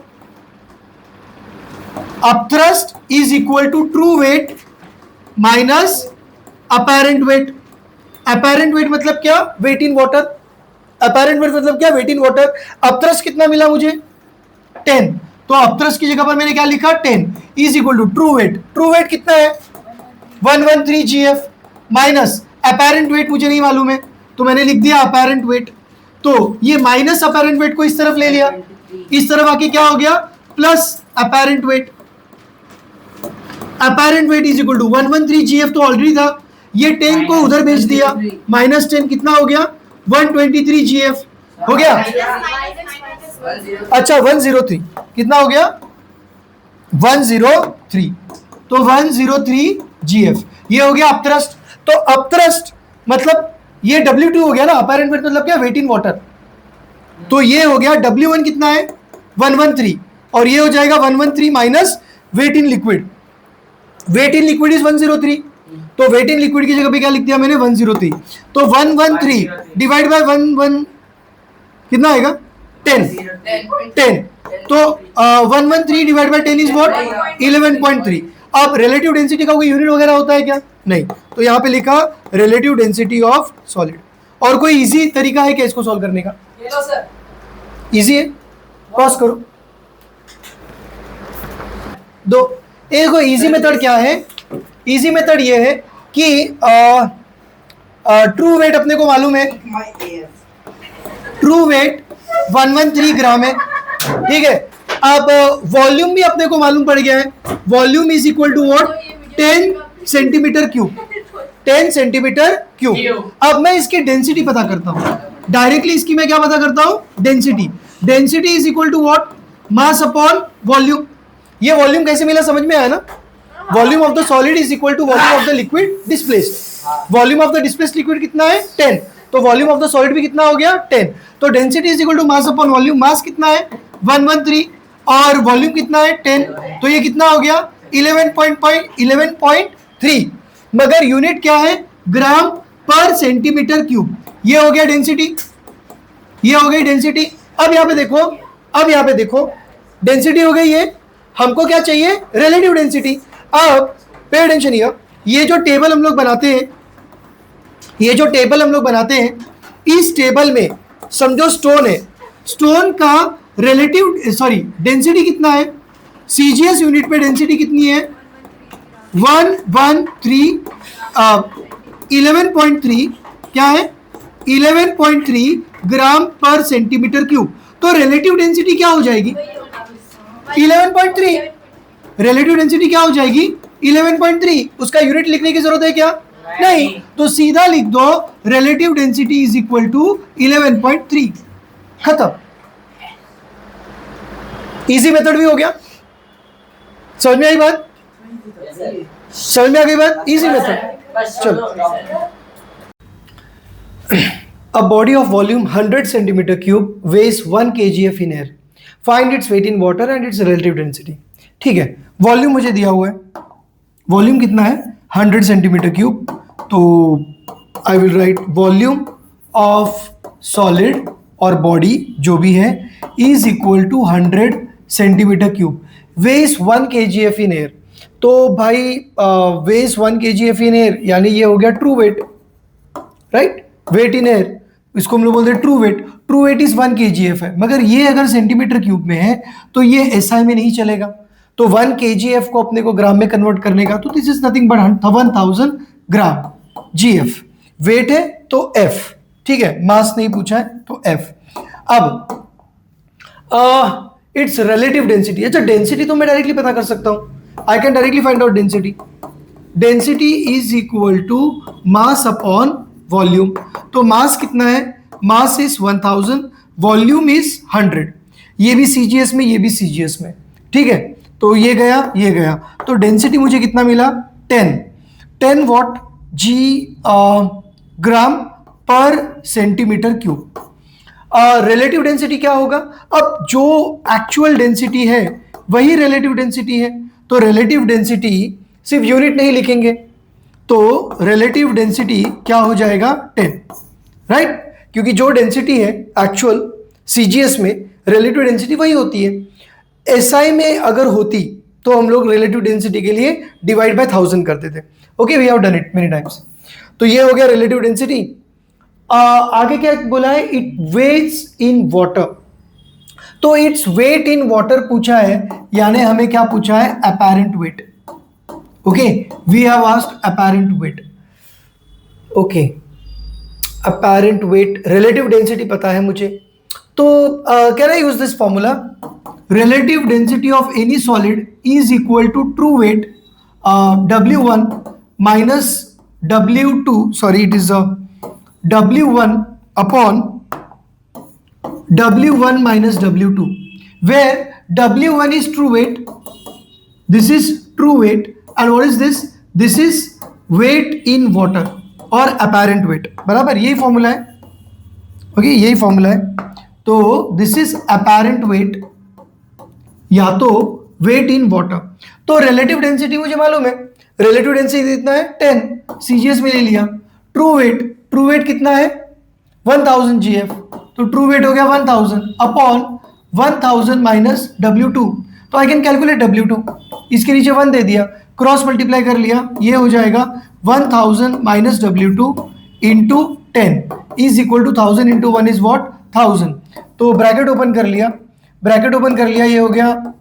Upthrust is equal to true weight minus apparent weight. Apparent weight मतलब क्या? Weight in water. Apparent weight मतलब क्या? Weight in water. अपथ्रस्ट कितना मिला मुझे? 10। तो अपथ्रस्ट की जगह पर मैंने क्या लिखा? 10 is equal to true weight. True weight कितना है? 113 जीएफ माइनस अपेरेंट वेट मुझे नहीं मालूम है, तो मैंने लिख दिया अपेरेंट वेट। तो ये माइनस अपेरेंट वेट को इस तरफ ले लिया, इस तरफ आके क्या हो गया? Plus apparent weight. Apparent weight is equal to 113 GF तो ऑलरेडी था, ये 10 को उधर भेज दिया, माइनस 10 कितना हो गया? 123 जीएफ हो गया। अच्छा 103 कितना हो गया? 103। तो 103 जीएफ ये हो गया अपथ्रस्ट। तो अपथ्रस्ट मतलब ये W2 हो गया ना, अपेरेंट वेट मतलब क्या? Weight in water. तो ये हो गया W1 कितना है? 113, और ये हो जाएगा 113 minus weight in liquid. Weight in liquid is 103, तो वेट इन लिक्विड की जगह पे क्या लिख दिया मैंने? 103। तो 113 डिवाइड बाय 1 कितना आएगा? 10। तो 113 डिवाइड बाय 10 इज व्हाट? 11.3। अब रिलेटिव डेंसिटी का कोई यूनिट वगैरह होता है क्या? नहीं। तो यहां पे लिखा रिलेटिव डेंसिटी ऑफ सॉलिड। और कोई इजी तरीका है क्या इसको सॉल्व करने का? इजी है, पॉज करो। एक इजी मेथड क्या है? इजी मेथड ये है कि ट्रू वेट अपने को मालूम है, ट्रू वेट 113 ग्राम है, ठीक है। अब वॉल्यूम भी अपने को मालूम पड़ गया है, volume is equal to what? 10 centimetre cube, 10 centimetre cube. अब मैं इसकी डेंसिटी पता करता हूं डायरेक्टली। इसकी मैं क्या पता करता हूं? Density. Density is equal to what? Mass upon volume. ये वॉल्यूम कैसे मिला समझ में आया ना? Volume of the solid is equal to volume of the liquid displaced. Volume of the displaced liquid कितना है? 10। तो वॉल्यूम ऑफ द सॉलिड भी कितना हो गया? 10। तो density is equal to mass upon volume. Mass कितना है? 113 और वॉल्यूम कितना है? 10। तो ये कितना हो गया? 11.3। मगर यूनिट क्या है? ग्राम पर सेंटीमीटर क्यूब। ये हो गया डेंसिटी, ये हो गई डेंसिटी। अब यहां पे देखो, अब यहां पे देखो, डेंसिटी हो गई ये। हमको क्या चाहिए? Relative density. अब पे अटेंशन हियर, ये जो टेबल हम लोग बनाते हैं, ये जो टेबल हम लोग बनाते हैं, इस टेबल में समझो स्टोन है, स्टोन का रिलेटिव डेंसिटी कितना है? सीजीएस यूनिट पे डेंसिटी कितनी है? 11.3 क्या है? 11.3 ग्राम पर सेंटीमीटर क्यूब। तो रिलेटिव डेंसिटी क्या हो जाएगी? 11.3। रिलेटिव डेंसिटी क्या हो जाएगी? 11.3। उसका यूनिट लिखने की जरूरत है क्या? नहीं। तो सीधा लिख दो relative density is equal to 11.3। खत्म। इजी मेथड भी हो गया। समझ में आई बात? समझ में आ गई बात? Easy method. चलो, a body of volume 100 centimeter cube weighs 1 kgf in air. Find its weight in water and its relative density. ठीक है, वॉल्यूम मुझे दिया हुआ है। वॉल्यूम कितना है? 100 सेंटीमीटर क्यूब। तो I will write volume of solid और बॉडी जो भी है is equal to 100 centimetre cube. Weighs 1 kgf in air. तो भाई वेस 1 kgf इन एयर यानी ये हो गया true weight, right? Weight in air, इसको हम लोग बोलते हैं true weight. True weight is 1 kgf है, मगर ये अगर सेंटीमीटर क्यूब में है तो ये एसआई में नहीं चलेगा। तो 1 kgf को अपने को ग्राम में कन्वर्ट करने का, तो this is nothing but 1000 gram gf। वेट है तो f, ठीक है, मास नहीं पूछा है तो f। अब इट्स रिलेटिव डेंसिटी। अच्छा, डेंसिटी तो मैं डायरेक्टली पता कर सकता हूं। I can directly find out density. Density is equal to mass upon volume. तो मास कितना है? Mass is 1000, volume is 100। ये भी सीजीएस में, ये भी सीजीएस में, ठीक है। तो ये गया, ये गया। तो डेंसिटी मुझे कितना मिला? 10 what ji gram per centimetre cube. Relative density क्या होगा? अब जो एक्चुअल डेंसिटी है वही रिलेटिव डेंसिटी है। तो रिलेटिव डेंसिटी सिर्फ यूनिट नहीं लिखेंगे, तो रिलेटिव डेंसिटी क्या हो जाएगा? 10, राइट? क्योंकि जो डेंसिटी है एक्चुअल सीजीएस में, रिलेटिव डेंसिटी वही होती है। एसआई में अगर होती तो हम लोग रिलेटिव डेंसिटी के लिए डिवाइड बाय 1000 करते थे। Okay, we have done it many times. तो ये हो गया रिलेटिव डेंसिटी। आगे क्या बोला है? It weighs in water. तो इट्स वेट इन वाटर पूछा है, यानी हमें क्या पूछा है? Apparent weight. Okay, we have asked apparent weight. Okay, apparent weight, relative density पता है मुझे। तो can I use this formula? Relative density of any solid is equal to true weight W1 minus W2, sorry, it is W1 upon W1 minus W2, where W1 is true weight, this is true weight, and what is this? This is weight in water और apparent weight। बराबर, यही फॉर्मूला है। ओके, यही फॉर्मूला है। तो दिस इज apparent weight या तो वेट इन वाटर। तो रिलेटिव डेंसिटी मुझे मालूम है, रिलेटिव डेंसिटी कितना है? 10, सीजीएस में ले लिया। ट्रू वेट कितना है? 1000 जीएफ। तो ट्रू वेट हो गया 1000 अपॉन 1000 माइनस W2। तो आई कैन कैलकुलेट W2, इसके नीचे 1 दे दिया, क्रॉस मल्टीप्लाई कर लिया, ये हो जाएगा 1000 minus W2 into 10 is equal to 1000 into 1 is what? 1000। तो ब्रैकेट ओपन कर लिया, ये हो गया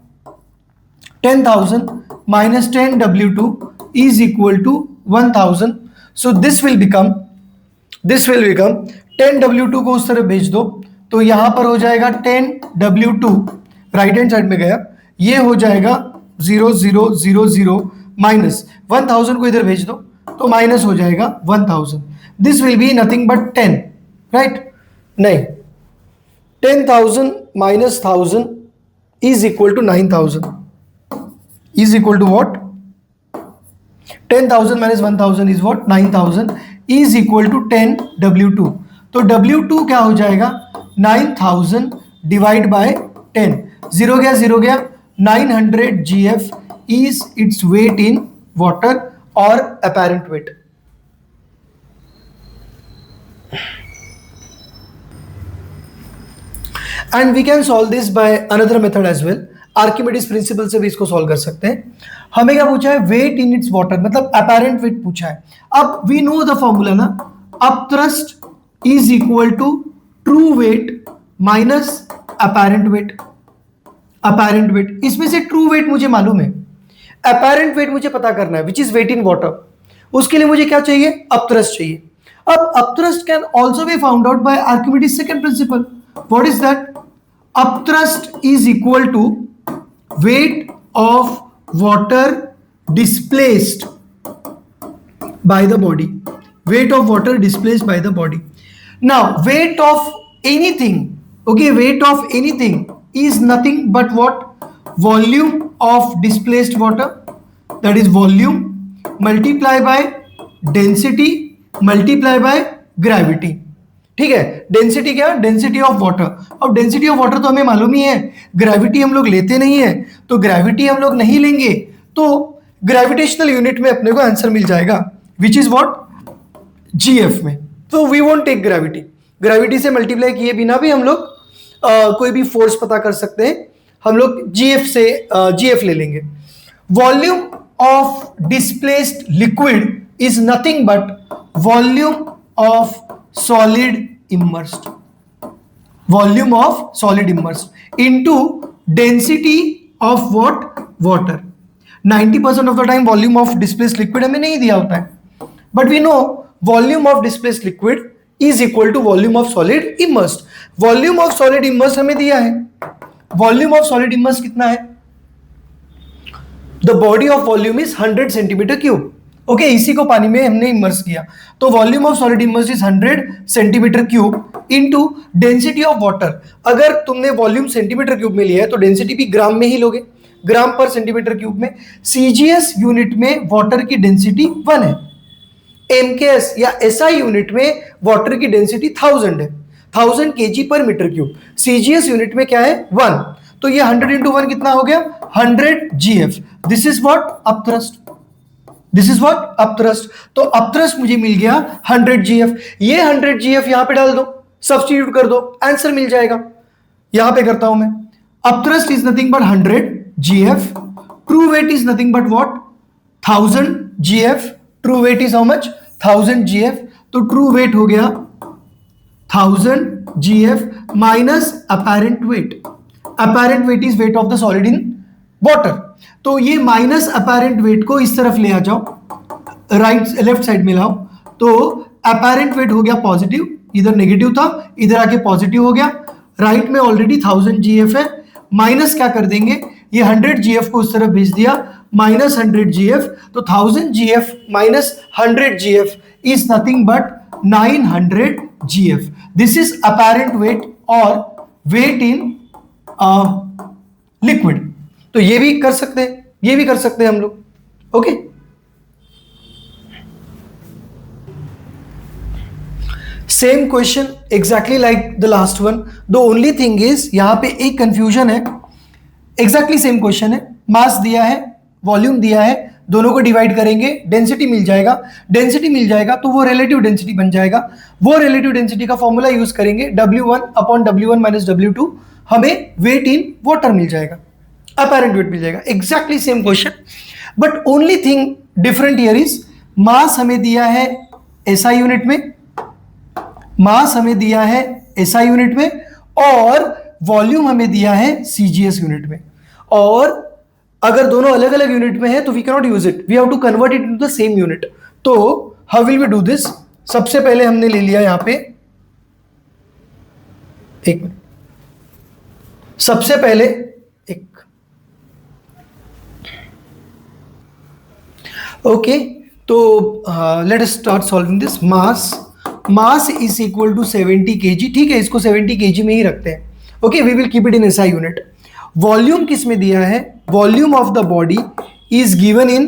10,000 minus 10 W2 is equal to 1000. So this will become 10 W2 को उस तरफ भेज दो, तो यहां पर हो जाएगा 10 W2 राइट हैंड साइड में गया, ये हो जाएगा 0000 माइनस 1000 को इधर भेज दो तो माइनस हो जाएगा 1000. This will be nothing but 10, right? नहीं, 10,000 minus 1000 is equal to 9,000. Is equal to what? 10,000 minus 1000 is what? 9,000 is equal to 10 W2. तो W2 क्या हो जाएगा? 9,000 डिवाइड बाय 10. जीरो गया 900 GF is its weight in water or apparent weight. And we can solve this by another method as well. Archimedes principle से भी इसको सॉल्व कर सकते हैं. हमें क्या पूछा है? वेट इन इट्स वाटर, मतलब अपेरेंट वेट पूछा है. अब वी नो द फॉर्मूला ना, upthrust is equal to true weight minus apparent weight. Apparent weight, इसमें से ट्रू वेट मुझे मालूम है, अपेरेंट वेट मुझे पता करना है, which is weight in water. उसके लिए मुझे क्या चाहिए? अपथ्रस्ट चाहिए. अब upthrust can also be found out by Archimedes second principle. What is that? Upthrust is equal to weight of water displaced by the body. Weight of water displaced by the body. Now, weight of anything, okay, weight of anything is nothing but what? Volume of displaced water. That is volume multiply by density multiply by gravity. ठीक है, डेंसिटी क्या? Density of water. अब डेंसिटी ऑफ वाटर तो हमें मालूम ही है, ग्रेविटी हम लोग लेते नहीं है, तो ग्रेविटी हम लोग नहीं लेंगे तो ग्रेविटेशनल यूनिट में अपने को आंसर मिल जाएगा, विच इज व्हाट? जीएफ में. तो we won't take gravity. Gravity से मल्टीप्लाई किए बिना भी हम लोग कोई भी फोर्स पता कर सकते हैं. हम लोग जीएफ से जीएफ ले लेंगे. Volume of displaced liquid is nothing but volume of solid immersed. Volume of solid immersed into density of what? Water. 90% of the time volume of displaced liquid हमें नहीं दिया होता है, but we know volume of displaced liquid is equal to volume of solid immersed. Volume of solid immersed हमें दिया है. Volume of solid immersed कितना है? The body of volume is 100 centimeter cube. Okay, इसी को पानी में हमने इमर्स किया, तो volume of solid immerse is 100 centimetre cube into density of water. अगर तुमने वॉल्यूम सेंटीमीटर क्यूब में लिया है तो डेंसिटी भी ग्राम में ही लोगे, ग्राम पर सेंटीमीटर क्यूब में. सीजीएस यूनिट में वाटर की डेंसिटी 1 है. एमकेएस या एसआई यूनिट में वाटर की डेंसिटी 1000 है, 1000 KG per metre cube. CGS unit में क्या है? 1. तो ये 100 इंटू 1 कितना हो गया? 100 GF. This is what? Upthrust. This is what? Upthrust. तो अपथ्रस्ट मुझे मिल गया 100 जीएफ. ये 100 जीएफ यहां पे डाल दो, सब्स्टिट्यूट कर दो, आंसर मिल जाएगा. यहां पे करता हूं मैं. Upthrust is nothing but 100 GF. True weight is nothing but what? 1000 GF. True weight is how much? 1000 GF. तो ट्रू वेट हो गया 1000 GF minus apparent weight. Apparent weight is weight of the solid in water. तो ये माइनस अपेरेंट वेट को इस तरफ ले आ जाओ, लेफ्ट साइड में लाओ, तो अपेरेंट वेट हो गया पॉजिटिव, इधर नेगेटिव था, इधर आके पॉजिटिव हो गया. राइट में ऑलरेडी 1000 जीएफ है, माइनस क्या कर देंगे? ये 100 जीएफ को उस तरफ भेज दिया, माइनस 100 जीएफ. तो 1000 GF minus 100 GF is nothing but 900 GF. This is apparent wait और वेट इन लिक्विड. तो ये भी कर सकते हैं, ये भी कर सकते हैं हम लोग. Okay, same question exactly like the last one. The only thing is यहां पे एक कंफ्यूजन है. एग्जैक्टली सेम क्वेश्चन है, मास दिया है, वॉल्यूम दिया है, दोनों को डिवाइड करेंगे, डेंसिटी मिल जाएगा. डेंसिटी मिल जाएगा तो वो रिलेटिव डेंसिटी बन जाएगा. वो रिलेटिव डेंसिटी का फॉर्मूला यूज करेंगे, W1 upon W1 minus W2. हमें वेट इन वाटर मिल जाएगा, अपेरेंट वेट मिल जाएगा. Exactly same question, but only thing different here is mass हमें दिया है एसआई यूनिट में, मास हमें दिया है एसआई यूनिट में, और वॉल्यूम हमें दिया है सीजीएस यूनिट में. और अगर दोनों अलग अलग यूनिट में है तो we can not use it, we have to convert it into the same unit. तो how will we do this? सबसे पहले हमने ले लिया यहां पे, एक मिनट, सबसे पहले एक ओके, तो let us start solving this. Mass is equal to 70 KG, ठीक है, इसको 70 केजी में ही रखते हैं। Okay, we will keep it in SI unit. Volume किस में दिया है? Volume of the body is given in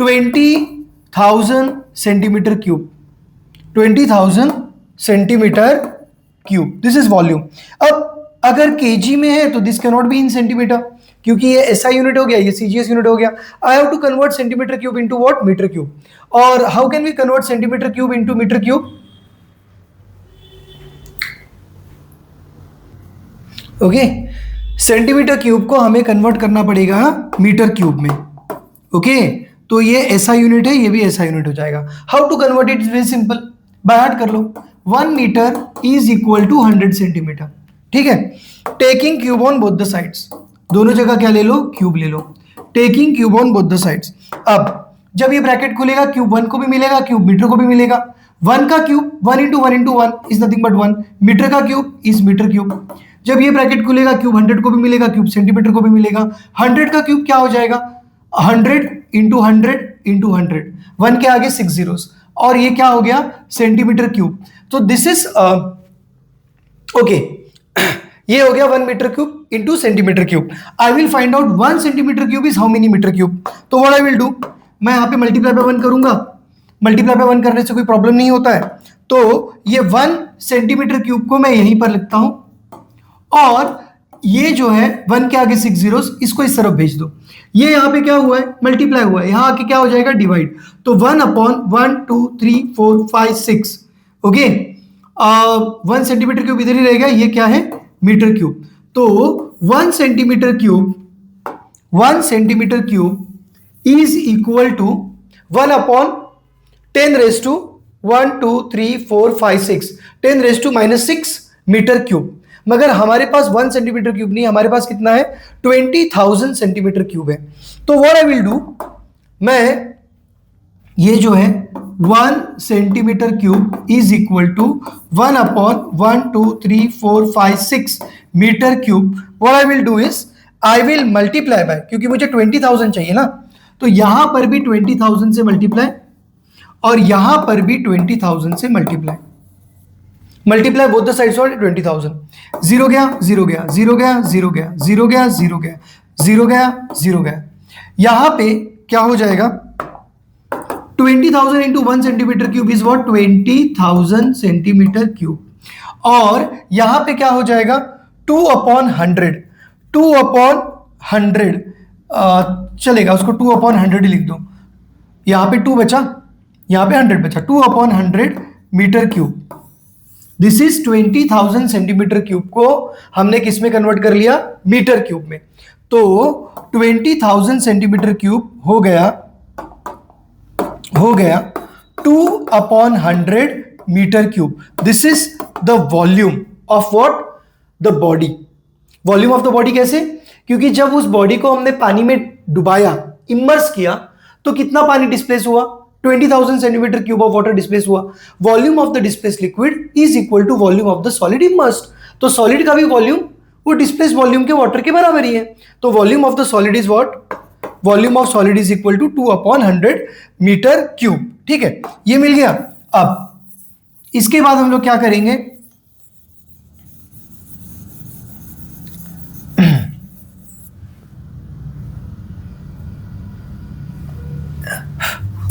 20,000 centimetre cube, 20,000 centimetre cube, this is volume. अब अगर केजी में है तो this can not be in centimetre, क्योंकि ये एसआई यूनिट हो गया, ये सीजीएस यूनिट हो गया। I have to convert centimetre cube into what? Metre cube. और how can we convert centimetre cube into metre cube? Okay, centimetre cube को हमें कन्वर्ट करना पड़ेगा मीटर क्यूब में। ओके, तो ये एसआई यूनिट है, ये भी एसआई यूनिट हो जाएगा। How to convert it? Very simple, by heart कर लो। 1 metre is equal to 100 centimetre, ठीक है। Taking cube on both the sides, दोनों जगह क्या ले लो? क्यूब ले लो। Taking cube on both the sides. अब जब ये ब्रैकेट खुलेगा, क्यूब 1 को भी मिलेगा, क्यूब मीटर को भी मिलेगा। 1 का cube 1 into 1 into 1 is nothing but 1, metre का क्यूब इज मीटर क्यूब। जब ये ब्रैकेट खुलेगा, क्यूब 100 को भी मिलेगा, क्यूब सेंटीमीटर को भी मिलेगा। 100 का क्यूब क्या हो जाएगा? 100 इंटू 100 इंटू 100, 1 के आगे 6 जीरोस, और ये क्या हो गया? Centimetre cube. तो दिस इज ओके, ये हो गया 1 metre cube into centimetre cube. I will find out 1 centimetre cube is how many metre cube. तो व्हाट आई विल डू, मैं यहाँ पे मल्टीप्लाई बाय 1 करूंगा। मल्टीप्लाई बाय 1 करने से कोई प्रॉब्लम नहीं होता है। तो ये 1 सेंटीमीटर क्यूब को मैं यहीं पर लिखता हूं, और ये जो है 1 के आगे 6 जीरोस, इसको इस तरफ भेज दो। ये यहां पे क्या हुआ है? मल्टीप्लाई हुआ है, यहां आके क्या हो जाएगा? डिवाइड। तो 1 अपॉन 1 2 3 4 5 6, ओके। 1 सेंटीमीटर क्यूब इधर ही रहेगा, ये क्या है? Metre cube. तो 1 centimetre cube is equal to 1 upon 10 raise to 1 2 3 4 5 6, 10 raise to -6 metre cube. मगर हमारे पास 1 सेंटीमीटर क्यूब नहीं, हमारे पास कितना है? 20,000 सेंटीमीटर क्यूब है। तो व्हाट आई विल डू, मैं ये जो है 1 centimetre cube is equal to 1 upon 1 2 3 4 5 6 metre cube. What I will do is I will multiply by, क्योंकि मुझे 20,000 चाहिए ना, तो यहां पर भी 20,000 से मल्टीप्लाई, और यहां पर भी 20,000 से multiply both the sides of 20,000। 0 गया, 0 गया, 0 गया, 0 गया, 0 गया, 0 गया, 0 गया, 0 गया। यहां पे क्या हो जाएगा? 20,000 into 1 centimetre cube is what? 20,000 centimetre cube. और यहां पे क्या हो जाएगा? 2 अपॉन 100, 2 अपॉन 100 चलेगा, उसको 2 अपॉन 100 ही लिख दो। यहां पे 2 बचा, यहां पे 100 बचा, 2 upon 100 metre cube. This is 20,000 centimetre cube को हमने किस में कन्वर्ट कर लिया? मीटर क्यूब में। तो 20,000 सेंटीमीटर क्यूब हो गया 2 upon 100 metre cube. This is the volume of what? The body. Volume of the body कैसे? क्योंकि जब उस बॉडी को हमने पानी में डुबाया, इमर्स किया, तो कितना पानी डिस्प्लेस हुआ? 20,000 centimetre cube of water displace हुआ। Volume of the displace liquid is equal to volume of the solid immersed. तो सॉलिड का भी वॉल्यूम वो डिस्प्लेस वॉल्यूम के वाटर के बराबर ही है। तो volume of the solid is what? Volume of solid is equal to 2 upon 100 metre cube, ठीक है, ये मिल गया। अब इसके बाद हम लोग क्या करेंगे?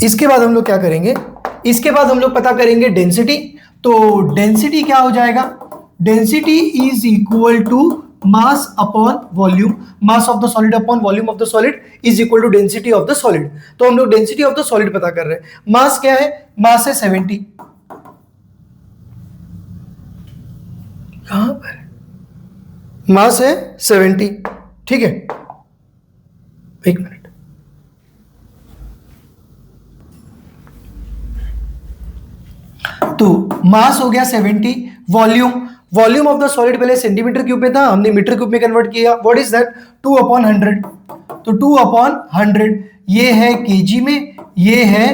इसके बाद हम लोग क्या करेंगे? इसके बाद हम लोग पता करेंगे डेंसिटी। तो डेंसिटी क्या हो जाएगा? Density is equal to mass upon volume, mass of the solid upon volume of the solid is equal to density of the solid. तो हम लोग डेंसिटी ऑफ द सॉलिड पता कर रहे हैं। मास क्या है? मास है 70, कहां पर? मास है 70, ठीक है, एक मिनट। तो मास हो गया 70, वॉल्यूम ऑफ द सॉलिड पहले सेंटीमीटर क्यूब में था, हमने मीटर क्यूब में कन्वर्ट किया। What is that? 2 अपॉन 100। तो 2 अपॉन 100 ये है केजी में, ये है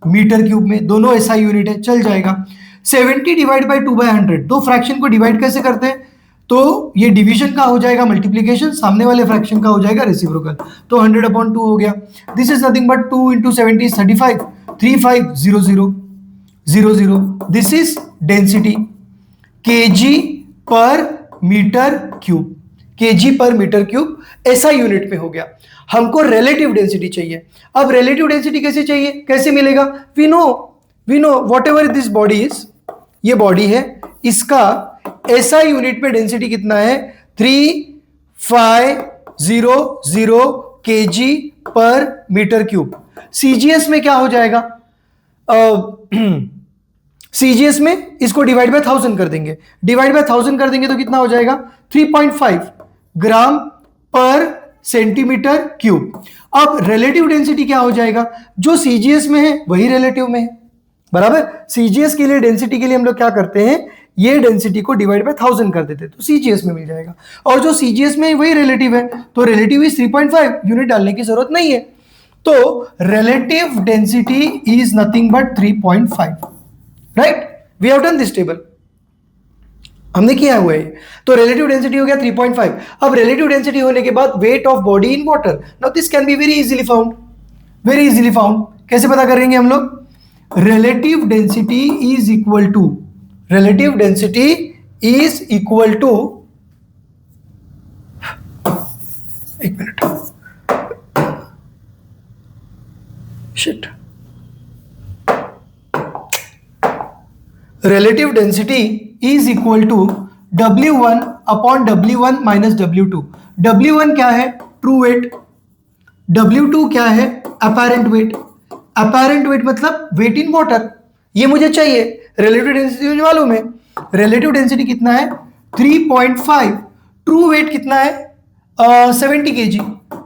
मीटर क्यूब में, दोनों एसआई यूनिट है, चल जाएगा। 70 डिवाइड बाय 2 बाय 100, दो फ्रैक्शन को डिवाइड कैसे करते हैं? तो ये डिवीजन का हो जाएगा मल्टीप्लीकेशन, सामने वाले फ्रैक्शन का हो जाएगा रेसिप्रोकल। तो 100/2 हो गया। This is nothing but 2 into 70 is 35, 350000। This is density kg per metre cube, kg per metre cube ऐसा यूनिट में हो गया। हमको रिलेटिव डेंसिटी चाहिए। अब रिलेटिव डेंसिटी कैसे चाहिए, कैसे मिलेगा? We know whatever this body is, ये बॉडी है, इसका ऐसा यूनिट पे डेंसिटी कितना है? 3500 kg per metre cube. CGS में क्या हो जाएगा? सीजीएस में इसको डिवाइड बाय 1000 कर देंगे, डिवाइड बाय 1000 कर देंगे तो कितना हो जाएगा? 3.5 ग्राम पर सेंटीमीटर क्यूब। अब रिलेटिव डेंसिटी क्या हो जाएगा? जो सीजीएस में है वही रिलेटिव में है, बराबर। सीजीएस के लिए डेंसिटी के लिए हम लोग क्या करते हैं, ये डेंसिटी को डिवाइड बाय 1000 कर देते हैं तो सीजीएस में मिल जाएगा। और जो सीजीएस में है वही रिलेटिव है, तो रिलेटिव इज 3.5, यूनिट डालने की जरूरत नहीं है। तो relative density is nothing but 3.5, right. We have done this table, हमने किया हुआ है। तो रिलेटिव डेंसिटी हो गया 3.5। अब रिलेटिव डेंसिटी होने के बाद weight of body in water, now this can be very easily found, very easily found. कैसे पता करेंगे हम लोग? Relative density is equal to, relative density is equal to, एक minute, shit, relative density is equal to W1 upon W1 minus W2। W1 क्या है? True wait. W2 क्या है? Apparent weight. अपेरेंट वेट मतलब वेट इन वाटर, ये मुझे चाहिए। रिलेटिव डेंसिटी मुझे मालूम है, रिलेटिव डेंसिटी कितना है? 3.5। ट्रू वेट कितना है? 70 kg,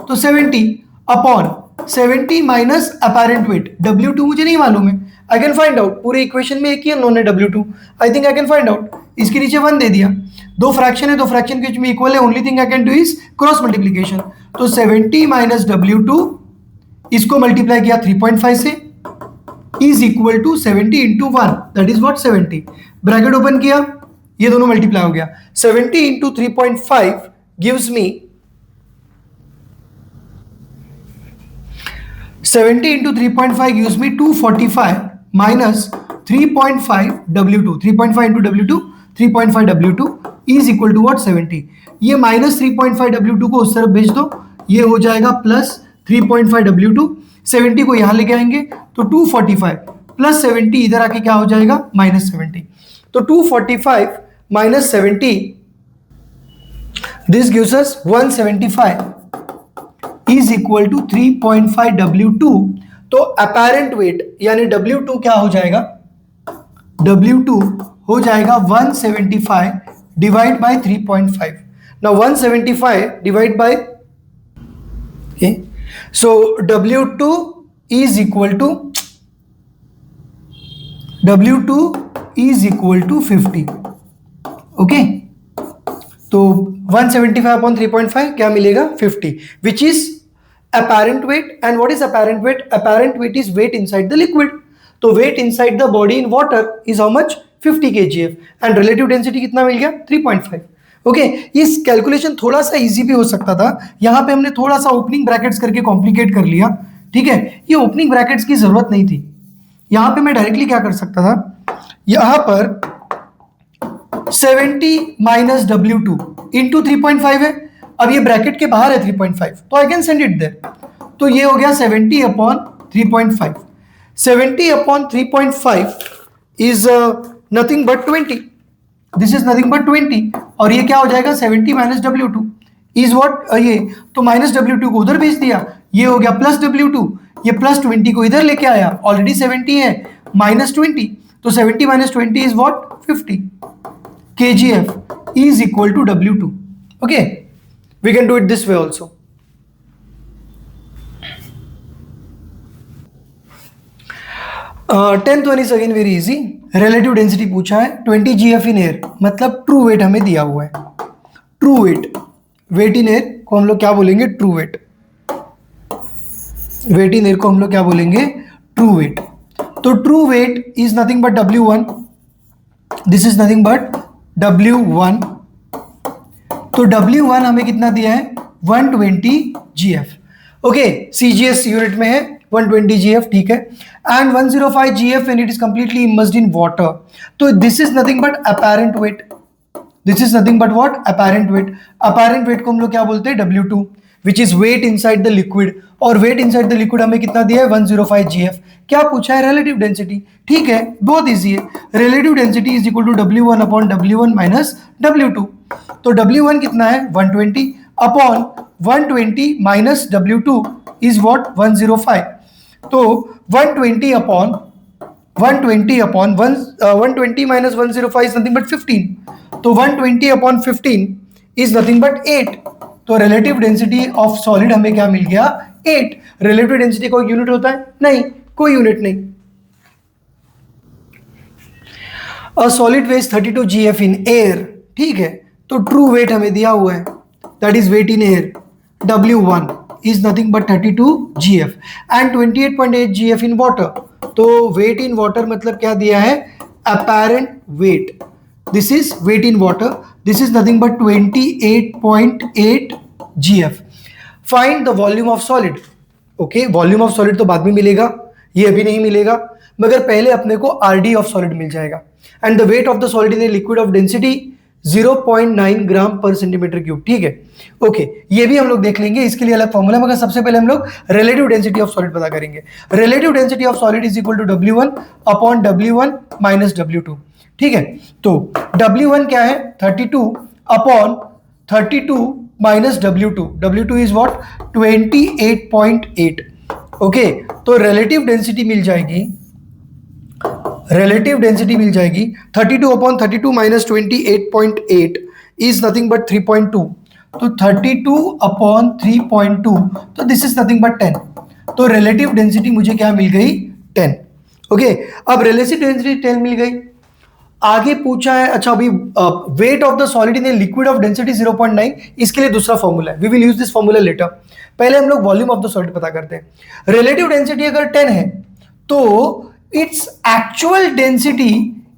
तो 70 upon 70 minus apparent wait. W2 मुझे नहीं मालूम है, आई कैन फाइंड आउट। पूरे इक्वेशन में एक ही अननोन है W2, I think I can find out. इसके नीचे 1 दे दिया, दो फ्रैक्शन है, दो फ्रैक्शन के बीच में इक्वल है, only thing I can do is cross multiplication. तो 70 माइनस W2, इसको मल्टीप्लाई किया 3.5 से, is equal to 70 into 1, that is what 70। Bracket open किया, ये दोनों मल्टीप्लाई हो गया। 70 into 3.5 gives me 70 into 3.5 gives me 245 minus 3.5 W2, 3.5 into W2, 3.5 W2 is equal to what? 70। ये माइनस 3.5 W2 को उस तरफ भेज दो, ये हो जाएगा प्लस 3.5 W2। 70 को यहाँ लेके आएंगे तो 245 प्लस 70 इधर आके क्या हो जाएगा? माइनस 70। तो 245 minus 70, this gives us 175 is equal to 3.5 W2। तो अपेरेंट वेट यानी W2 क्या हो जाएगा? W2 हो जाएगा 175 divide by 3.5। Now 175 divide by, so W2 is equal to, W2 is equal to 50। Okay, तो 175 अपॉन 3.5 क्या मिलेगा? 50, which is apparent weight। and what is apparent weight? Apparent weight is weight inside the liquid। तो weight inside the body in water is how much? 50 kgf। and relative density कितना मिल गया? 3.5। ओके, इस कैलकुलेशन थोड़ा सा इजी भी हो सकता था, यहां पे हमने थोड़ा सा ओपनिंग ब्रैकेट्स करके कॉम्प्लिकेट कर लिया, ठीक है। ये ओपनिंग ब्रैकेट्स की जरूरत नहीं थी, यहां पे मैं डायरेक्टली क्या कर सकता था, यहां पर 70 माइनस W2 इंटू 3.5 है। अब ये ब्रैकेट के बाहर है 3.5, तो I can send it there. तो ये हो गया 70 upon 3.5। 70 upon 3.5 is nothing but 20, this is nothing but 20। और ये क्या हो जाएगा? 70 माइनस W2 इज व्हाट, ये तो माइनस W2 को उधर भेज दिया, ये हो गया प्लस W2, ये प्लस 20 को इधर लेके आया, ऑलरेडी 70 है, माइनस 20, तो 70 minus 20 is what? 50 kgf is equal to W2। okay, we can do it this way also। 10th one is again very easy। relative density पूछा है, 20 gf in air, मतलब ट्रू वेट हमें दिया हुआ है। True weight, weight in air को हम लोग क्या बोलेंगे? True weight. Weight in air को हम लोग क्या बोलेंगे? True weight. तो true weight is nothing but W1, this is nothing but W1 तो W1 हमें कितना दिया है 120 GF। ओके, CGS यूनिट में है 120 GF, ठीक है। And 105 GF when it is completely immersed in water. तो this is nothing but apparent weight, this is nothing but what, apparent weight. Apparent weight को हम लोग क्या बोलते हैं, W2, which is weight inside the liquid. और वेट इनसाइड द लिक्विड हमें कितना दिया है 105 GF। क्या पूछा है, रिलेटिव डेंसिटी, ठीक है, बहुत इजी है। Relative density is equal to W1 upon W1 minus W2। तो W1 कितना है 120 upon 120 minus W2 is what 105। तो 120 upon 120 minus 105 is nothing but 15। तो 120 अपॉन 15 इज नथिंग बट 8। तो रिलेटिव डेंसिटी ऑफ सॉलिड हमें क्या मिल गया 8। रिलेटिव डेंसिटी कोई यूनिट होता है, नहीं, कोई यूनिट नहीं। A solid weighs 32 GF in air, ठीक है। तो ट्रू वेट हमें दिया हुआ है, that is weight in air, W1 is nothing but 32 GF and 28.8 GF in water। तो weight in water मतलब क्या दिया है, apparent weight, this is weight in water, this is nothing but 28.8 GF। find the volume of solid। okay, volume of solid तो बाद में मिलेगा, ये अभी नहीं मिलेगा, मगर पहले अपने को RD of solid मिल जाएगा। and the weight of the solid in a liquid of density 0.9 gram per centimetre cube, ठीक है। ओके, ये भी हम लोग देख लेंगे, इसके लिए अलग फॉर्मूला, मगर सबसे पहले हम लोग रिलेटिव डेंसिटी ऑफ सॉलिड पता करेंगे। Relative density of solid is equal to W1 upon W1 minus W2, ठीक है। तो W1 क्या है 32 upon 32 minus W2, W2 is what 28.8। Okay, तो रिलेटिव डेंसिटी मिल जाएगी, रिलेटिव डेंसिटी मिल जाएगी 32 upon 32 minus 28.8 is nothing but 3.2। तो 32 अपॉन 3.2, तो दिस इज नथिंग बट 10। तो रिलेटिव डेंसिटी मुझे क्या मिल गई 10। ओके, अब रिलेटिव डेंसिटी 10 मिल गई। आगे पूछा है, अच्छा अभी weight of the solid in a liquid of density 0.9, इसके लिए दूसरा फॉर्मूला है, we will use this formula later. पहले हम लोग वॉल्यूम ऑफ द सॉलिड पता करते हैं। रिलेटिव डेंसिटी अगर 10 है तो its actual density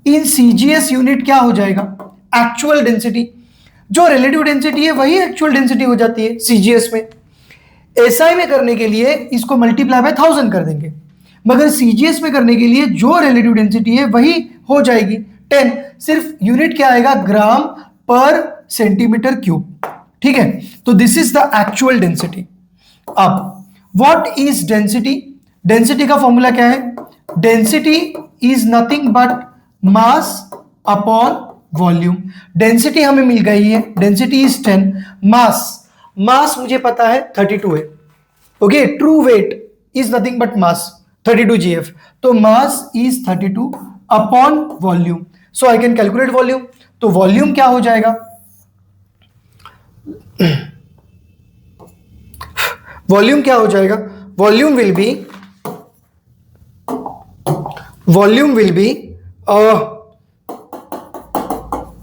in CGS unit क्या हो जाएगा, एक्चुअल डेंसिटी। जो रिलेटिव डेंसिटी है वही एक्चुअल डेंसिटी हो जाती है CGS में। SI में करने के लिए इसको मल्टीप्लाई बाय 1000 कर देंगे, मगर CGS में करने के लिए जो रिलेटिव डेंसिटी है वही हो जाएगी 10। सिर्फ यूनिट क्या आएगा, ग्राम पर सेंटीमीटर क्यूब, ठीक है। तो this is the actual density. अब व्हाट इज डेंसिटी, डेंसिटी का फॉर्मूला क्या है, density is nothing but mass upon volume. Density हमें मिल गई है, डेंसिटी इज 10, मास मुझे पता है 32 है। Okay, true weight is nothing but mass 32 GF। तो mass is 32 upon volume, so I can calculate volume. तो वॉल्यूम क्या हो जाएगा, वॉल्यूम क्या हो जाएगा, वॉल्यूम विल बी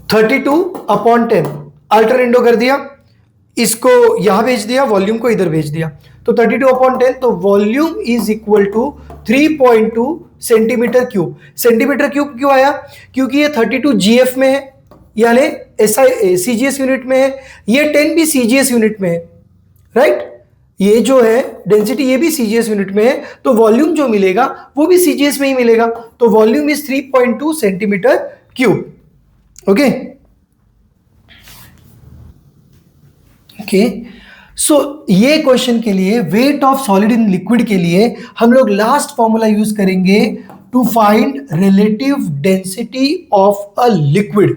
32 अपॉन 10। अल्टरनेटो कर दिया, इसको यहां भेज दिया, वॉल्यूम को इधर भेज दिया, तो 32 अपॉन 10। तो volume is equal to 3.2 centimetre cube. Centimetre cube क्यों आया, क्योंकि ये 32 GF में है, यानी CGS यूनिट में है, ये 10 भी CGS यूनिट में है, राइट। ये जो है डेंसिटी ये भी CGS यूनिट में है, तो वॉल्यूम जो मिलेगा वो भी CGS में ही मिलेगा। तो volume is 3.2 centimetre cube. Okay, so ये क्वेश्चन के लिए weight of solid in liquid के लिए हम लोग लास्ट फॉर्मूला यूज करेंगे to find relative density of a liquid.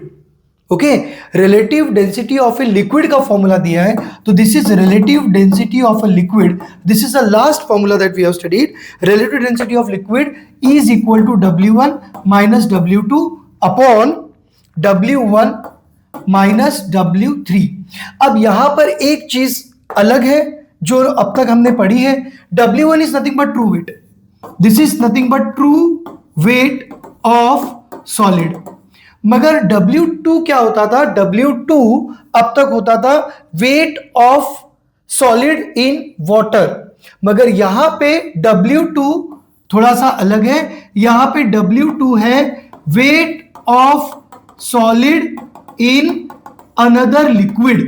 Okay, relative density of a liquid का फॉर्मूला दिया है, तो this is relative density of a liquid. This is the last formula that we have studied. Relative density of liquid is equal to W1 minus W2 upon W1 minus W3। अब यहां पर एक चीज अलग है जो अब तक हमने पढ़ी है, W1 is nothing but true weight, this is nothing but true weight of solid. मगर W2 क्या होता था, W2 अब तक होता था wait of solid in water, मगर यहां पे W2 थोड़ा सा अलग है। यहां पे W2 है weight of solid in another liquid.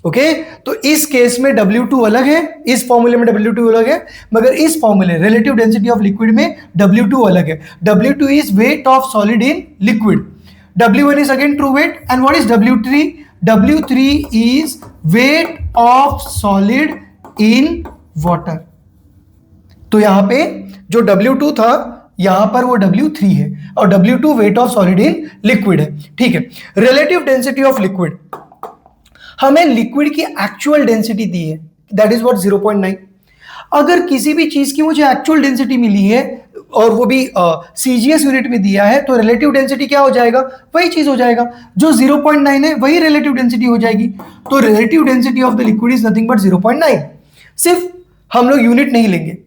Okay तो इस केस में W2 अलग है, इस फॉर्मूले में W2 अलग है, मगर इस फॉर्मूले रिलेटिव डेंसिटी ऑफ लिक्विड में W2 अलग है. W2 is weight of solid in liquid. W1 is again true weight, and what is W3? W3 is weight of solid in water. तो यहां पे जो W2 था यहां पर वो W3 है और W2 wait of solid in liquid है. ठीक है, रिलेटिव डेंसिटी ऑफ लिक्विड, हमें लिक्विड की एक्चुअल डेंसिटी दी है, दैट इज व्हाट 0.9. अगर किसी भी चीज की मुझे एक्चुअल डेंसिटी मिली है और वो भी सीजीएस यूनिट में दिया है, तो रिलेटिव डेंसिटी क्या हो जाएगा, वही चीज हो जाएगा. जो 0.9 है वही रिलेटिव डेंसिटी हो जाएगी. तो relative density of the liquid is nothing but 0.9. सिर्फ हम लोग यूनिट नहीं लेंगे,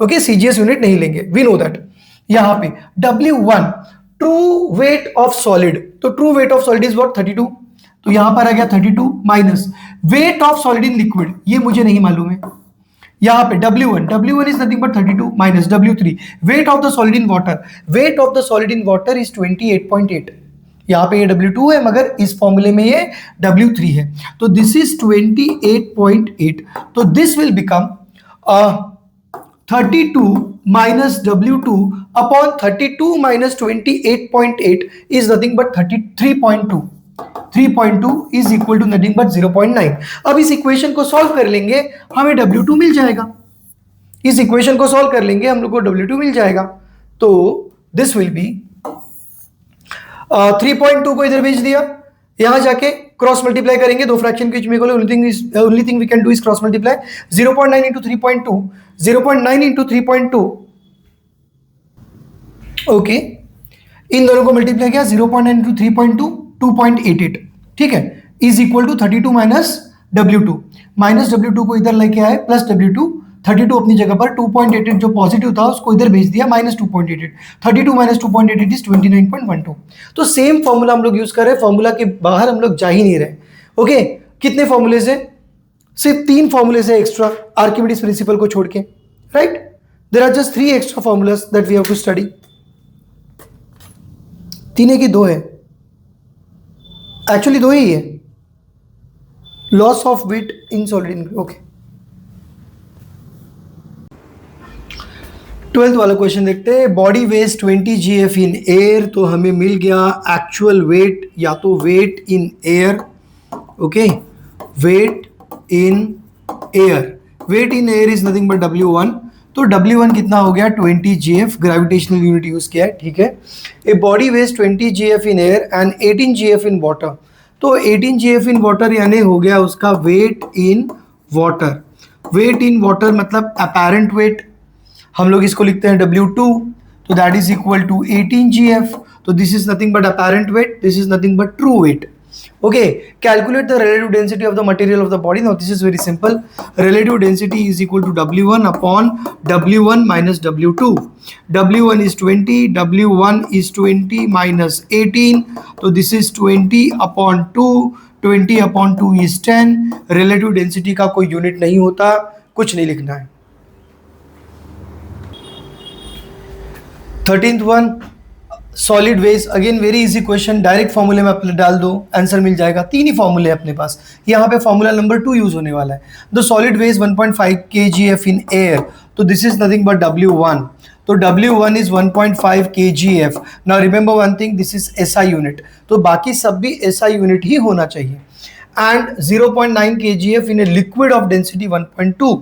ओके, सीजीएस यूनिट नहीं लेंगे, वी नो दैट. यहां पे W1 true weight of solid, तो true weight of solid is what 32. तो यहां पर आ गया 32 minus weight of solid in liquid, ये मुझे नहीं मालूम है. यहां पे W1 is nothing but 32 minus W3 weight of the solid in water, weight of the solid in water is 28.8. यहां पे ये W2 है मगर इस फॉर्मूले में ये W3 है, तो दिस इज 28.8. तो this will become 32 minus W2 upon 32 minus 28.8 is nothing but 33.2. 3.2 is equal to nothing but 0.9. अब इस इक्वेशन को सॉल्व कर लेंगे, हमें W2 मिल जाएगा. इस इक्वेशन को सॉल्व कर लेंगे, हम लोग को W2 मिल जाएगा. तो दिस विल बी 3.2 को इधर भेज दिया, यहां जाके क्रॉस मल्टीप्लाई करेंगे दो फ्रैक्शन के बीच में, only thing we can do is cross multiply. 0.9 into 3.2, 0.9 into 3.2, okay, इन दोनों को मल्टीप्लाई किया, 0.9 इंटू 3.2 2.88, ठीक है, is equal to 32 minus W2. Minus W2 को इधर लेके आए, प्लस W2, 32 अपनी जगह पर, 2.88 जो पॉजिटिव था उसको इधर भेज दिया, माइनस 2.88. 32 minus 2.88 is 29.12. तो सेम फॉर्मूला हम लोग यूज कर रहे हैं, फॉर्मूला के बाहर हम लोग जा ही नहीं रहे. ओके, कितने फॉर्मूले से, सिर्फ 3 फॉर्मूले से एक्स्ट्रा, आर्किमिडीज प्रिंसिपल को छोड़ के, right. There are just 3 extra formulas that we have to study. 3 है कि 2 है, एक्चुअली 2 ही है. Loss of weight in solid in, okay. 12th वाला क्वेश्चन देखते हैं. Body weighs 20 GF in air, तो हमें मिल गया एक्चुअल वेट या तो weight in air, okay, weight in air. Weight in air is nothing but W1. तो W1 कितना हो गया 20 GF, ग्रेविटेशनल यूनिट यूज किया है, ठीक है. A body weighs 20 GF in air and 18 GF in water. तो 18 GF इन वाटर यानी हो गया उसका weight in water. Weight in water मतलब अपैरेंट वेट, हम लोग इसको लिखते हैं W2, तो that is equal to 18 GF. तो this is nothing but apparent weight, this is nothing but true weight. Okay, calculate the relative density of the material of the body. Now this is very simple. Relative density is equal to W1 upon W1 minus W2. W1 is 20, W1 is 20 minus 18. So this is 20 upon 2. 20 upon 2 is 10. Relative density का कोई यूनिट नहीं होता, कुछ नहीं लिखना है. 13th one, solid weighs. Again very easy question, direct फॉर्मूले में अपने डाल दो, आंसर मिल जाएगा. 3 ही फॉर्मूले अपने पास, यहाँ पे फॉर्मूला नंबर 2 यूज होने वाला है. The solid weighs 1.5 kgf in air, तो this is nothing but W1. तो W1 is 1.5 kgf. Now remember one thing, this is SI unit, तो बाकी सब भी SI यूनिट ही होना चाहिए. And 0.9 kgf in a liquid of density 1.2.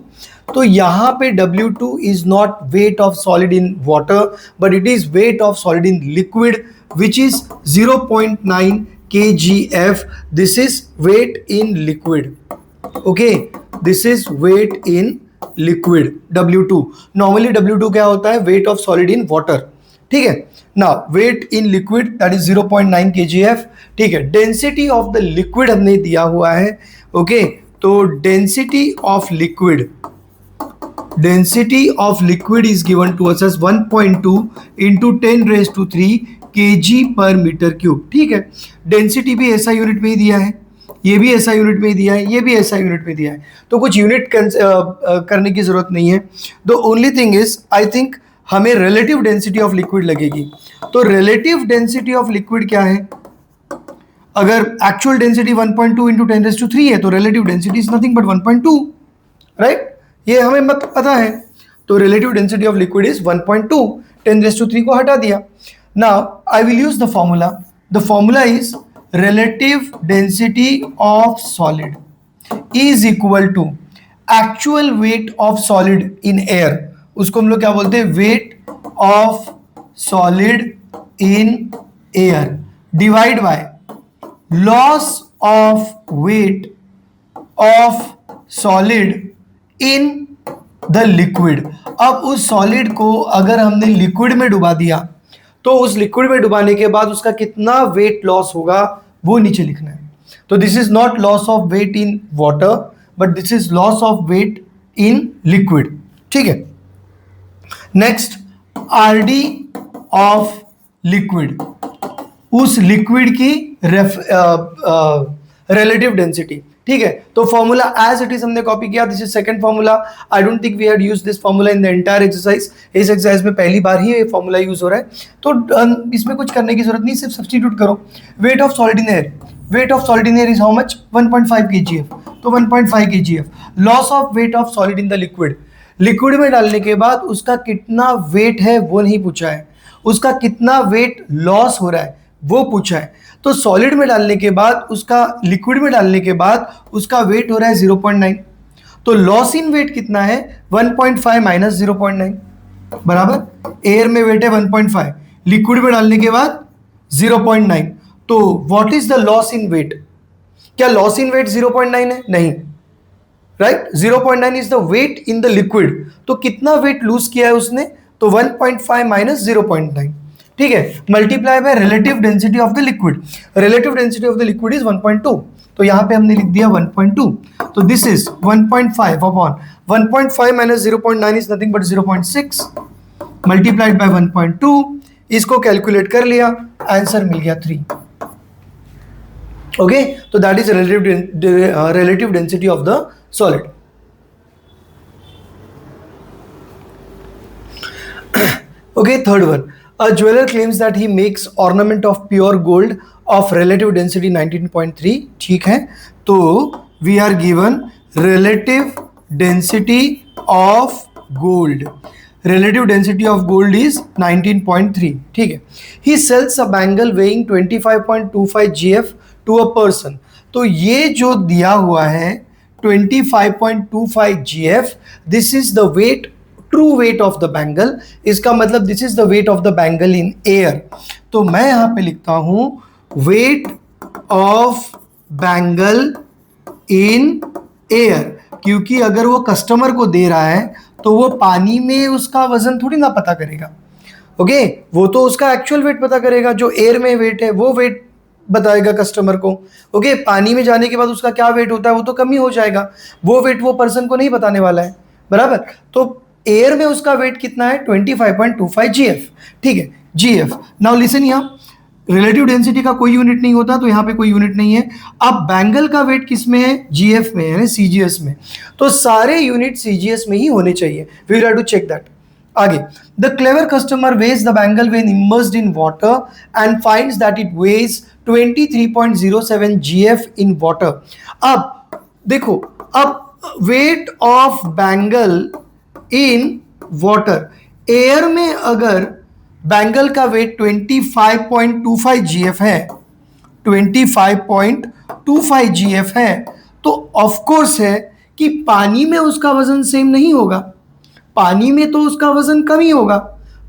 तो यहाँ पे W2 is not weight of solid in water, but it is weight of solid in liquid, which is 0.9 kgf. This is weight in liquid. Okay, this is weight in liquid W2. Normally W2 क्या होता है, weight of solid in water. ठीक है. Now weight in liquid that is 0.9 kgf. ठीक है. Density of the liquid हमने दिया हुआ है. Okay, तो density of liquid, density of liquid is given to us as 1.2 into 10 raised to 3 kg per meter cube. ठीक है. डेंसिटी भी SI यूनिट में ही दिया है, ये भी SI यूनिट में ही दिया है, ये भी SI यूनिट में दिया है, तो कुछ यूनिट करने की जरूरत नहीं है. The only thing is, I think हमें रिलेटिव डेंसिटी ऑफ लिक्विड लगेगी. तो रिलेटिव डेंसिटी ऑफ लिक्विड क्या है, अगर एक्चुअल डेंसिटी 1.2 इंटू 10⁻³ है तो relative density is nothing but 1.2, right? ये हमें मत पता है। तो relative density of liquid is 1.2, 10⁻³ को हटा दिया। Now I will use the formula. The formula is relative density of solid is equal to actual weight of solid in air, उसको हम लोग क्या बोलते हैं, weight of solid in air, divide by loss of weight of solid in the liquid. अब उस सॉलिड को अगर हमने लिक्विड में डुबा दिया तो उस लिक्विड में डुबाने के बाद उसका कितना वेट लॉस होगा वो नीचे लिखना है। तो this is not loss of weight in water but this is loss of weight in liquid, ठीक है। नेक्स्ट, आरडी ऑफ लिक्विड, उस लिक्विड की रिलेटिव डेंसिटी, ठीक है। तो फॉर्मूला एज इट इज हमने कॉपी किया। This is second formula. I don't think we had used this formula in the entire exercise. इस एक्सरसाइज में पहली बार ही ये फॉर्मूला यूज हो रहा है, तो इसमें कुछ करने की जरूरत नहीं, सिर्फ सब्स्टिट्यूट करो। Wait of solid in air, wait of solid in air is how much, 1.5 kgf, तो 1.5 kgf। Loss of weight of solid in the liquid, liquid में डालने के बाद उसका कितना वेट है वो नहीं पूछा है, उसका कितना वेट लॉस हो रहा है वो पूछा है। तो सॉलिड में डालने के बाद उसका, लिक्विड में डालने के बाद उसका वेट हो रहा है 0.9, तो लॉस इन वेट कितना है, 1.5 माइनस 0.9 बराबर, एयर में वेट है 1.5, लिक्विड में डालने के बाद 0.9, तो what is the loss in weight? क्या लॉस इन वेट 0.9 है? नहीं, right, 0.9 is the weight in the liquid. तो कितना वेट लूज किया है उसने, तो 1.5 माइनस 0.9, ठीक है, multiply by relative density of the liquid. Relative density of the liquid is 1.2, तो यहां पे हमने लिख दिया 1.2, तो this is 1.5 upon 1.5 minus 0.9 is nothing but 0.6 multiplied by 1.2। इसको कैलकुलेट कर लिया, आंसर मिल गया 3। ओके, तो that is relative density of the solid. Okay, third one. A jeweler claims that he makes ornament of pure gold of relative density 19.3. ठीक है, तो we are given relative density of gold. Relative density of gold is 19.3. ठीक है, he sells a bangle weighing 25.25 gf to a person. तो ये जो दिया हुआ है 25.25 gf, this is the weight, true weight of the bangle, इसका मतलब this is the weight of the bangle in air. तो मैं यहां पे लिखता हूं wait of bangle in air, क्योंकि अगर वो कस्टमर को दे रहा है तो वो पानी में उसका वजन थोड़ी ना पता करेगा। ओके, वो तो उसका एक्चुअल वेट पता करेगा, जो एयर में वेट है वो वेट बताएगा कस्टमर को। ओके, पानी में जाने के बाद उसका क्या वेट होता है वो तो कम ही हो जाएगा, वो वेट वो पर्सन को नहीं बताने वाला है, बराबर। तो एयर में उसका वेट कितना है, 25.25 gf, ठीक है, gf। नाउ लिसन, यहाँ रिलेटिव डेंसिटी का कोई यूनिट नहीं होता, तो यहाँ पे कोई यूनिट नहीं है। अब बैंगल का वेट किस में है, gf में, यानी cgs में, तो सारे यूनिट cgs में ही होने चाहिए। We will have to check that. आगे, the clever customer weighs the bangle when immersed in water and finds that it weighs 23.07 gf in water. अब देखो, अब weight of bangle in water, air में अगर बैंगल का वेट 25.25 gf है, 25.25 gf है, तो ऑफ कोर्स है कि पानी में उसका वजन सेम नहीं होगा, पानी में तो उसका वजन कम ही होगा।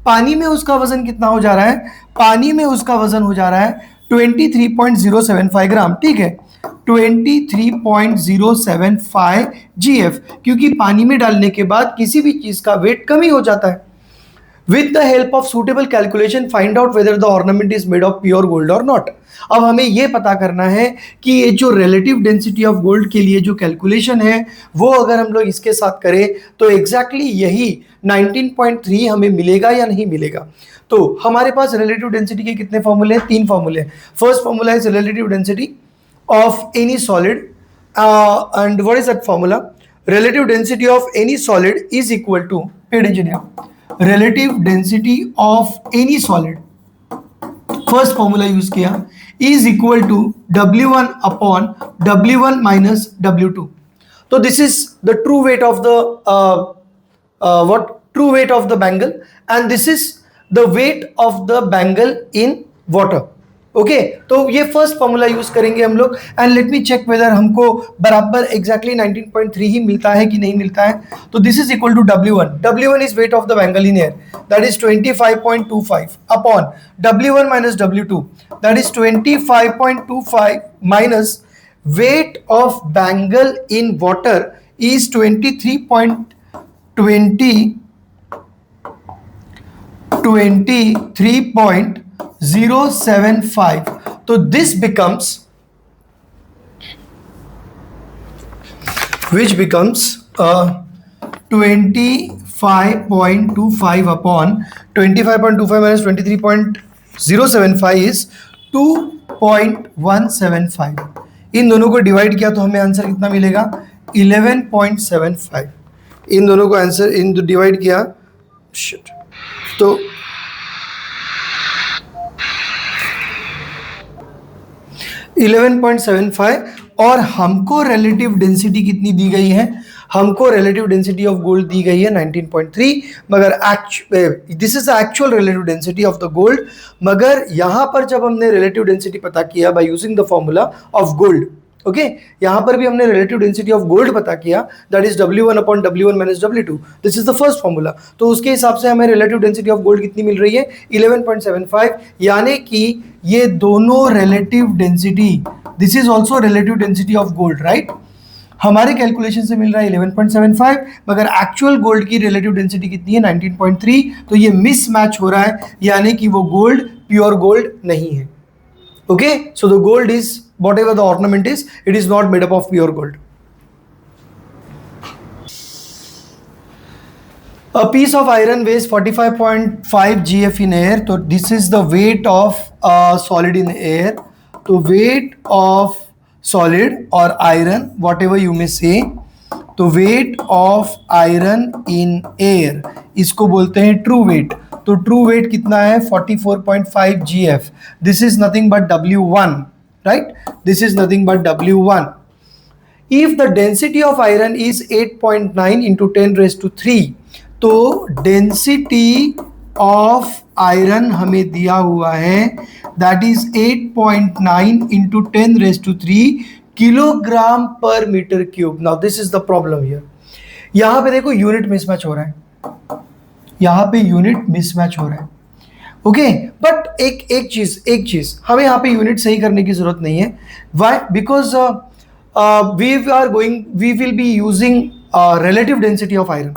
पानी में उसका वजन कितना हो जा रहा है, पानी में उसका वजन हो जा रहा है 23.075 ग्राम, ठीक है, 23.075 gf, क्योंकि पानी में डालने के बाद किसी भी चीज का वेट कम ही हो जाता है। With the help of suitable calculation find out whether the ornament is made of pure gold और नॉट। अब हमें यह पता करना है कि ये जो रिलेटिव डेंसिटी ऑफ गोल्ड के लिए जो कैलकुलेशन है वो अगर हम लोग इसके साथ करें तो एग्जैक्टली यही 19.3 हमें मिलेगा या नहीं मिलेगा। तो हमारे पास रिलेटिव डेंसिटी के कितने फॉर्मूले हैं, 3 फॉर्मूले। First formula is relative density of any solid, and what is that formula? Relative density of any solid is equal to, paid engineer, relative density of any solid first formula use किया, is equal to W1 upon W1 minus W2. तो this is the true weight of the what true weight of the bangle, and this is the weight of the bangle in water. Okay, तो ये फर्स्ट फॉर्मूला यूज करेंगे हम लोग, and let me check whether हमको बराबर एग्जैक्टली 19.3 ही मिलता है कि नहीं मिलता है. तो this is equal to W1 is weight of the bangle in air, that is 25.25 upon W1 minus W2, that is 25.25 minus weight of bangle in water is 23.20 23.075. तो this becomes, which becomes 25.25 upon 25.25 minus 23.075 is 2.175. इन दोनों को डिवाइड किया तो हमें आंसर कितना मिलेगा? 11.75. इन दोनों को आंसर इन डिवाइड किया तो 11.75. और हमको रिलेटिव डेंसिटी कितनी दी गई है? हमको रिलेटिव डेंसिटी ऑफ गोल्ड दी गई है 19.3, मगर this is the actual relative density of the gold. मगर यहां पर जब हमने रिलेटिव डेंसिटी पता किया by using the formula of gold, okay, यहां पर भी हमने रिलेटिव डेंसिटी ऑफ गोल्ड पता किया, that is W1 upon W1 minus W2. This is the first formula. तो उसके हिसाब से हमें रिलेटिव डेंसिटी ऑफ गोल्ड कितनी मिल रही है? 11.75. यानी कि ये दोनों relative density, this is also relative density of gold, right? हमारे कैलकुलेशन से मिल रहा है 11.75, मगर एक्चुअल गोल्ड की रिलेटिव डेंसिटी कितनी है? 19.3. तो ये मिसमैच हो रहा है, यानी कि वो गोल्ड प्योर गोल्ड नहीं है. Okay, so the gold is whatever the ornament is, it is not made up of pure gold. A piece of iron weighs 45.5 GF in air. So this is the weight of solid in air. So weight of solid or iron, whatever you may say. तो weight of iron in air इसको बोलते हैं true weight. तो true weight कितना है? 44.5 GF. This is nothing but W1. Right? This is nothing but W1. If the density of iron is 8.9 into 10 raised to 3, तो density of iron हमें दिया हुआ है, that is 8.9 into 10 raised to 3 kilogram पर metre cube. Now this is the problem here. यहां पे देखो यूनिट मिसमैच हो रहा है, यहां पे यूनिट मिसमैच हो रहा है. ओके, बट एक चीज हमें यहाँ पे यूनिट सही करने की जरूरत नहीं है. Why? Because we will be using relative density of iron.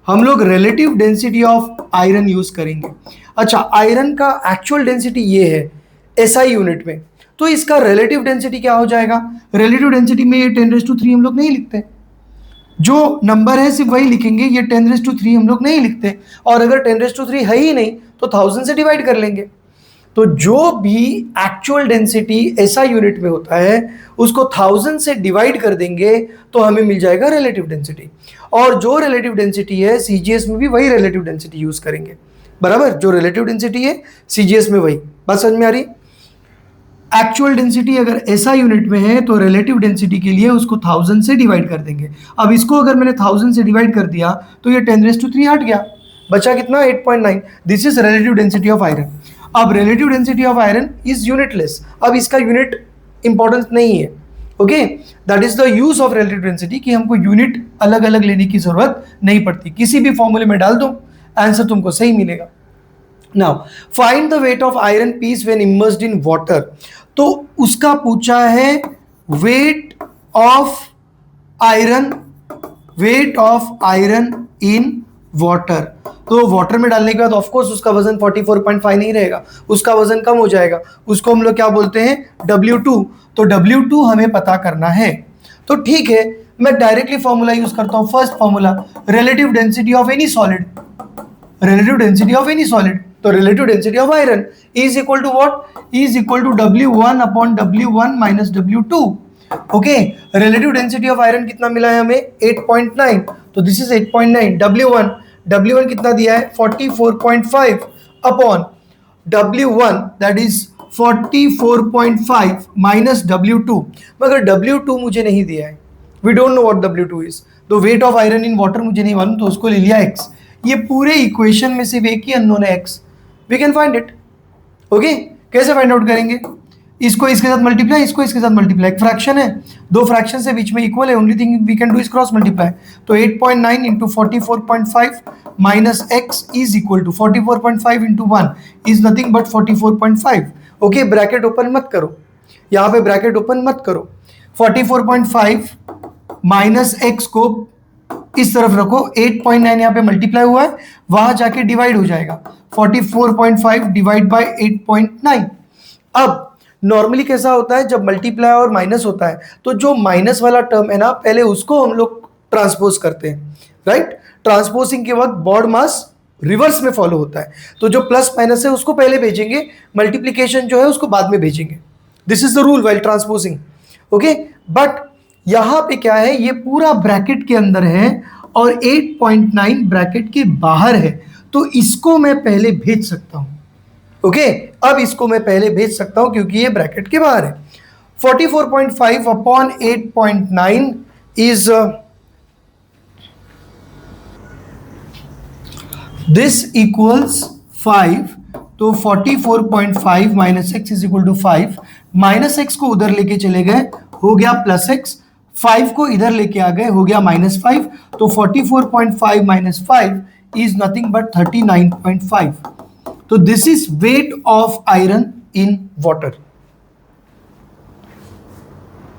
हम लोग relative density of iron use करेंगे. अच्छा, आयरन का एक्चुअल डेंसिटी ये है SI यूनिट में, तो इसका रिलेटिव डेंसिटी क्या हो जाएगा? रिलेटिव डेंसिटी में ये 10⁻³ हम लोग नहीं लिखते, जो नंबर है सिर्फ वही लिखेंगे. ये 10⁻³ हम लोग नहीं लिखते, और अगर 10⁻³ है ही नहीं तो 1000 से डिवाइड कर लेंगे. तो जो भी एक्चुअल डेंसिटी SI यूनिट में होता है उसको 1000 से डिवाइड कर देंगे तो हमें मिल जाएगा रिलेटिव डेंसिटी. और जो रिलेटिव डेंसिटी है CGS में भी वही रिलेटिव डेंसिटी यूज करेंगे. बराबर, जो रिलेटिव डेंसिटी है CGS में वही. बात समझ में आ रही? एक्चुअल डेंसिटी अगर SI यूनिट में है तो रिलेटिव डेंसिटी के लिए उसको 1000 से डिवाइड कर देंगे. अब इसको अगर मैंने 1000 से डिवाइड कर दिया तो ये 10⁻³ हट गया, बचा कितना? 8.9. This is relative density of iron. अब relative density of iron is unitless. अब इसका यूनिट इंपॉर्टेंस नहीं है. Okay, that is the use of relative density कि हमको यूनिट अलग अलग लेने की जरूरत नहीं पड़ती. किसी भी फॉर्मूले में डाल दो, आंसर तुमको सही मिलेगा. Now find the weight of iron piece when immersed in water. तो उसका पूछा है weight of iron, weight of iron in water. तो वाटर में डालने के बाद ऑफ कोर्स उसका वजन 44.5 नहीं रहेगा, उसका वजन कम हो जाएगा. उसको हम लोग क्या बोलते हैं? W2. तो W2 हमें पता करना है. तो ठीक है, मैं डायरेक्टली फॉर्मूला यूज करता हूं. First formula, relative density of any solid, relative density of any solid. तो relative density of iron is equal to what? Is equal to W1 upon W1 minus W2. Okay, relative density of iron कितना मिला है हमें? 8.9. तो दिस इज 8.9. W1 कितना दिया है? 44.5 upon W1 that is 44.5 minus W2, मगर W2 मुझे नहीं दिया है, we don't know what W2 is, तो weight of iron in water मुझे नहीं मालूम, तो उसको ले लिया x। ये पूरे इक्वेशन में सिर्फ एक ही अननोन है x, we can find it. Okay, कैसे फाइंड आउट करेंगे? इसको इसके साथ मल्टीप्लाई, इसको इसके साथ मल्टीप्लाई, फ्रैक्शन है, दो फ्रैक्शन से बीच में इक्वल है, only thing we can do is cross multiply. तो 8.9 into 44.5 minus x is equal to 44.5 into 1 is nothing but 44.5। Okay, bracket open मत करो, यहाँ पे ब्रैकेट ओपन मत करो। 44.5 माइनस एक्स को इस तरफ रखो, 8.9 यहाँ पे मल्टीप्लाई हुआ है, वहां जाके डिवाइड हो जाएगा, 44.5 डिवाइड बाय 8.9। अब नॉर्मली कैसा होता है, जब मल्टीप्लाई और माइनस होता है तो जो माइनस वाला टर्म है ना, पहले उसको हम लोग ट्रांसपोज करते हैं, राइट। ट्रांसपोजिंग के वक्त बॉड मास रिवर्स में फॉलो होता है, तो जो प्लस माइनस है उसको पहले भेजेंगे, मल्टीप्लीकेशन जो है उसको बाद में भेजेंगे। This is the rule while transposing. Okay, but यहां पे क्या है, ये पूरा ब्रैकेट के अंदर है और 8.9 ब्रैकेट के बाहर है, तो इसको मैं पहले भेज सकता हूं। ओके, अब इसको मैं पहले भेज सकता हूं क्योंकि ये ब्रैकेट के बाहर है। 44.5 अपॉन 8.9 इज दिस इक्वल्स 5, तो 44.5 minus x is equal to 5, minus x को उधर लेके चले गए, हो गया प्लस एक्स, 5 को इधर लेके आ गए, हो गया -5, तो 44.5 माइनस 5 इज नथिंग बट 39.5। तो this is weight of iron in water.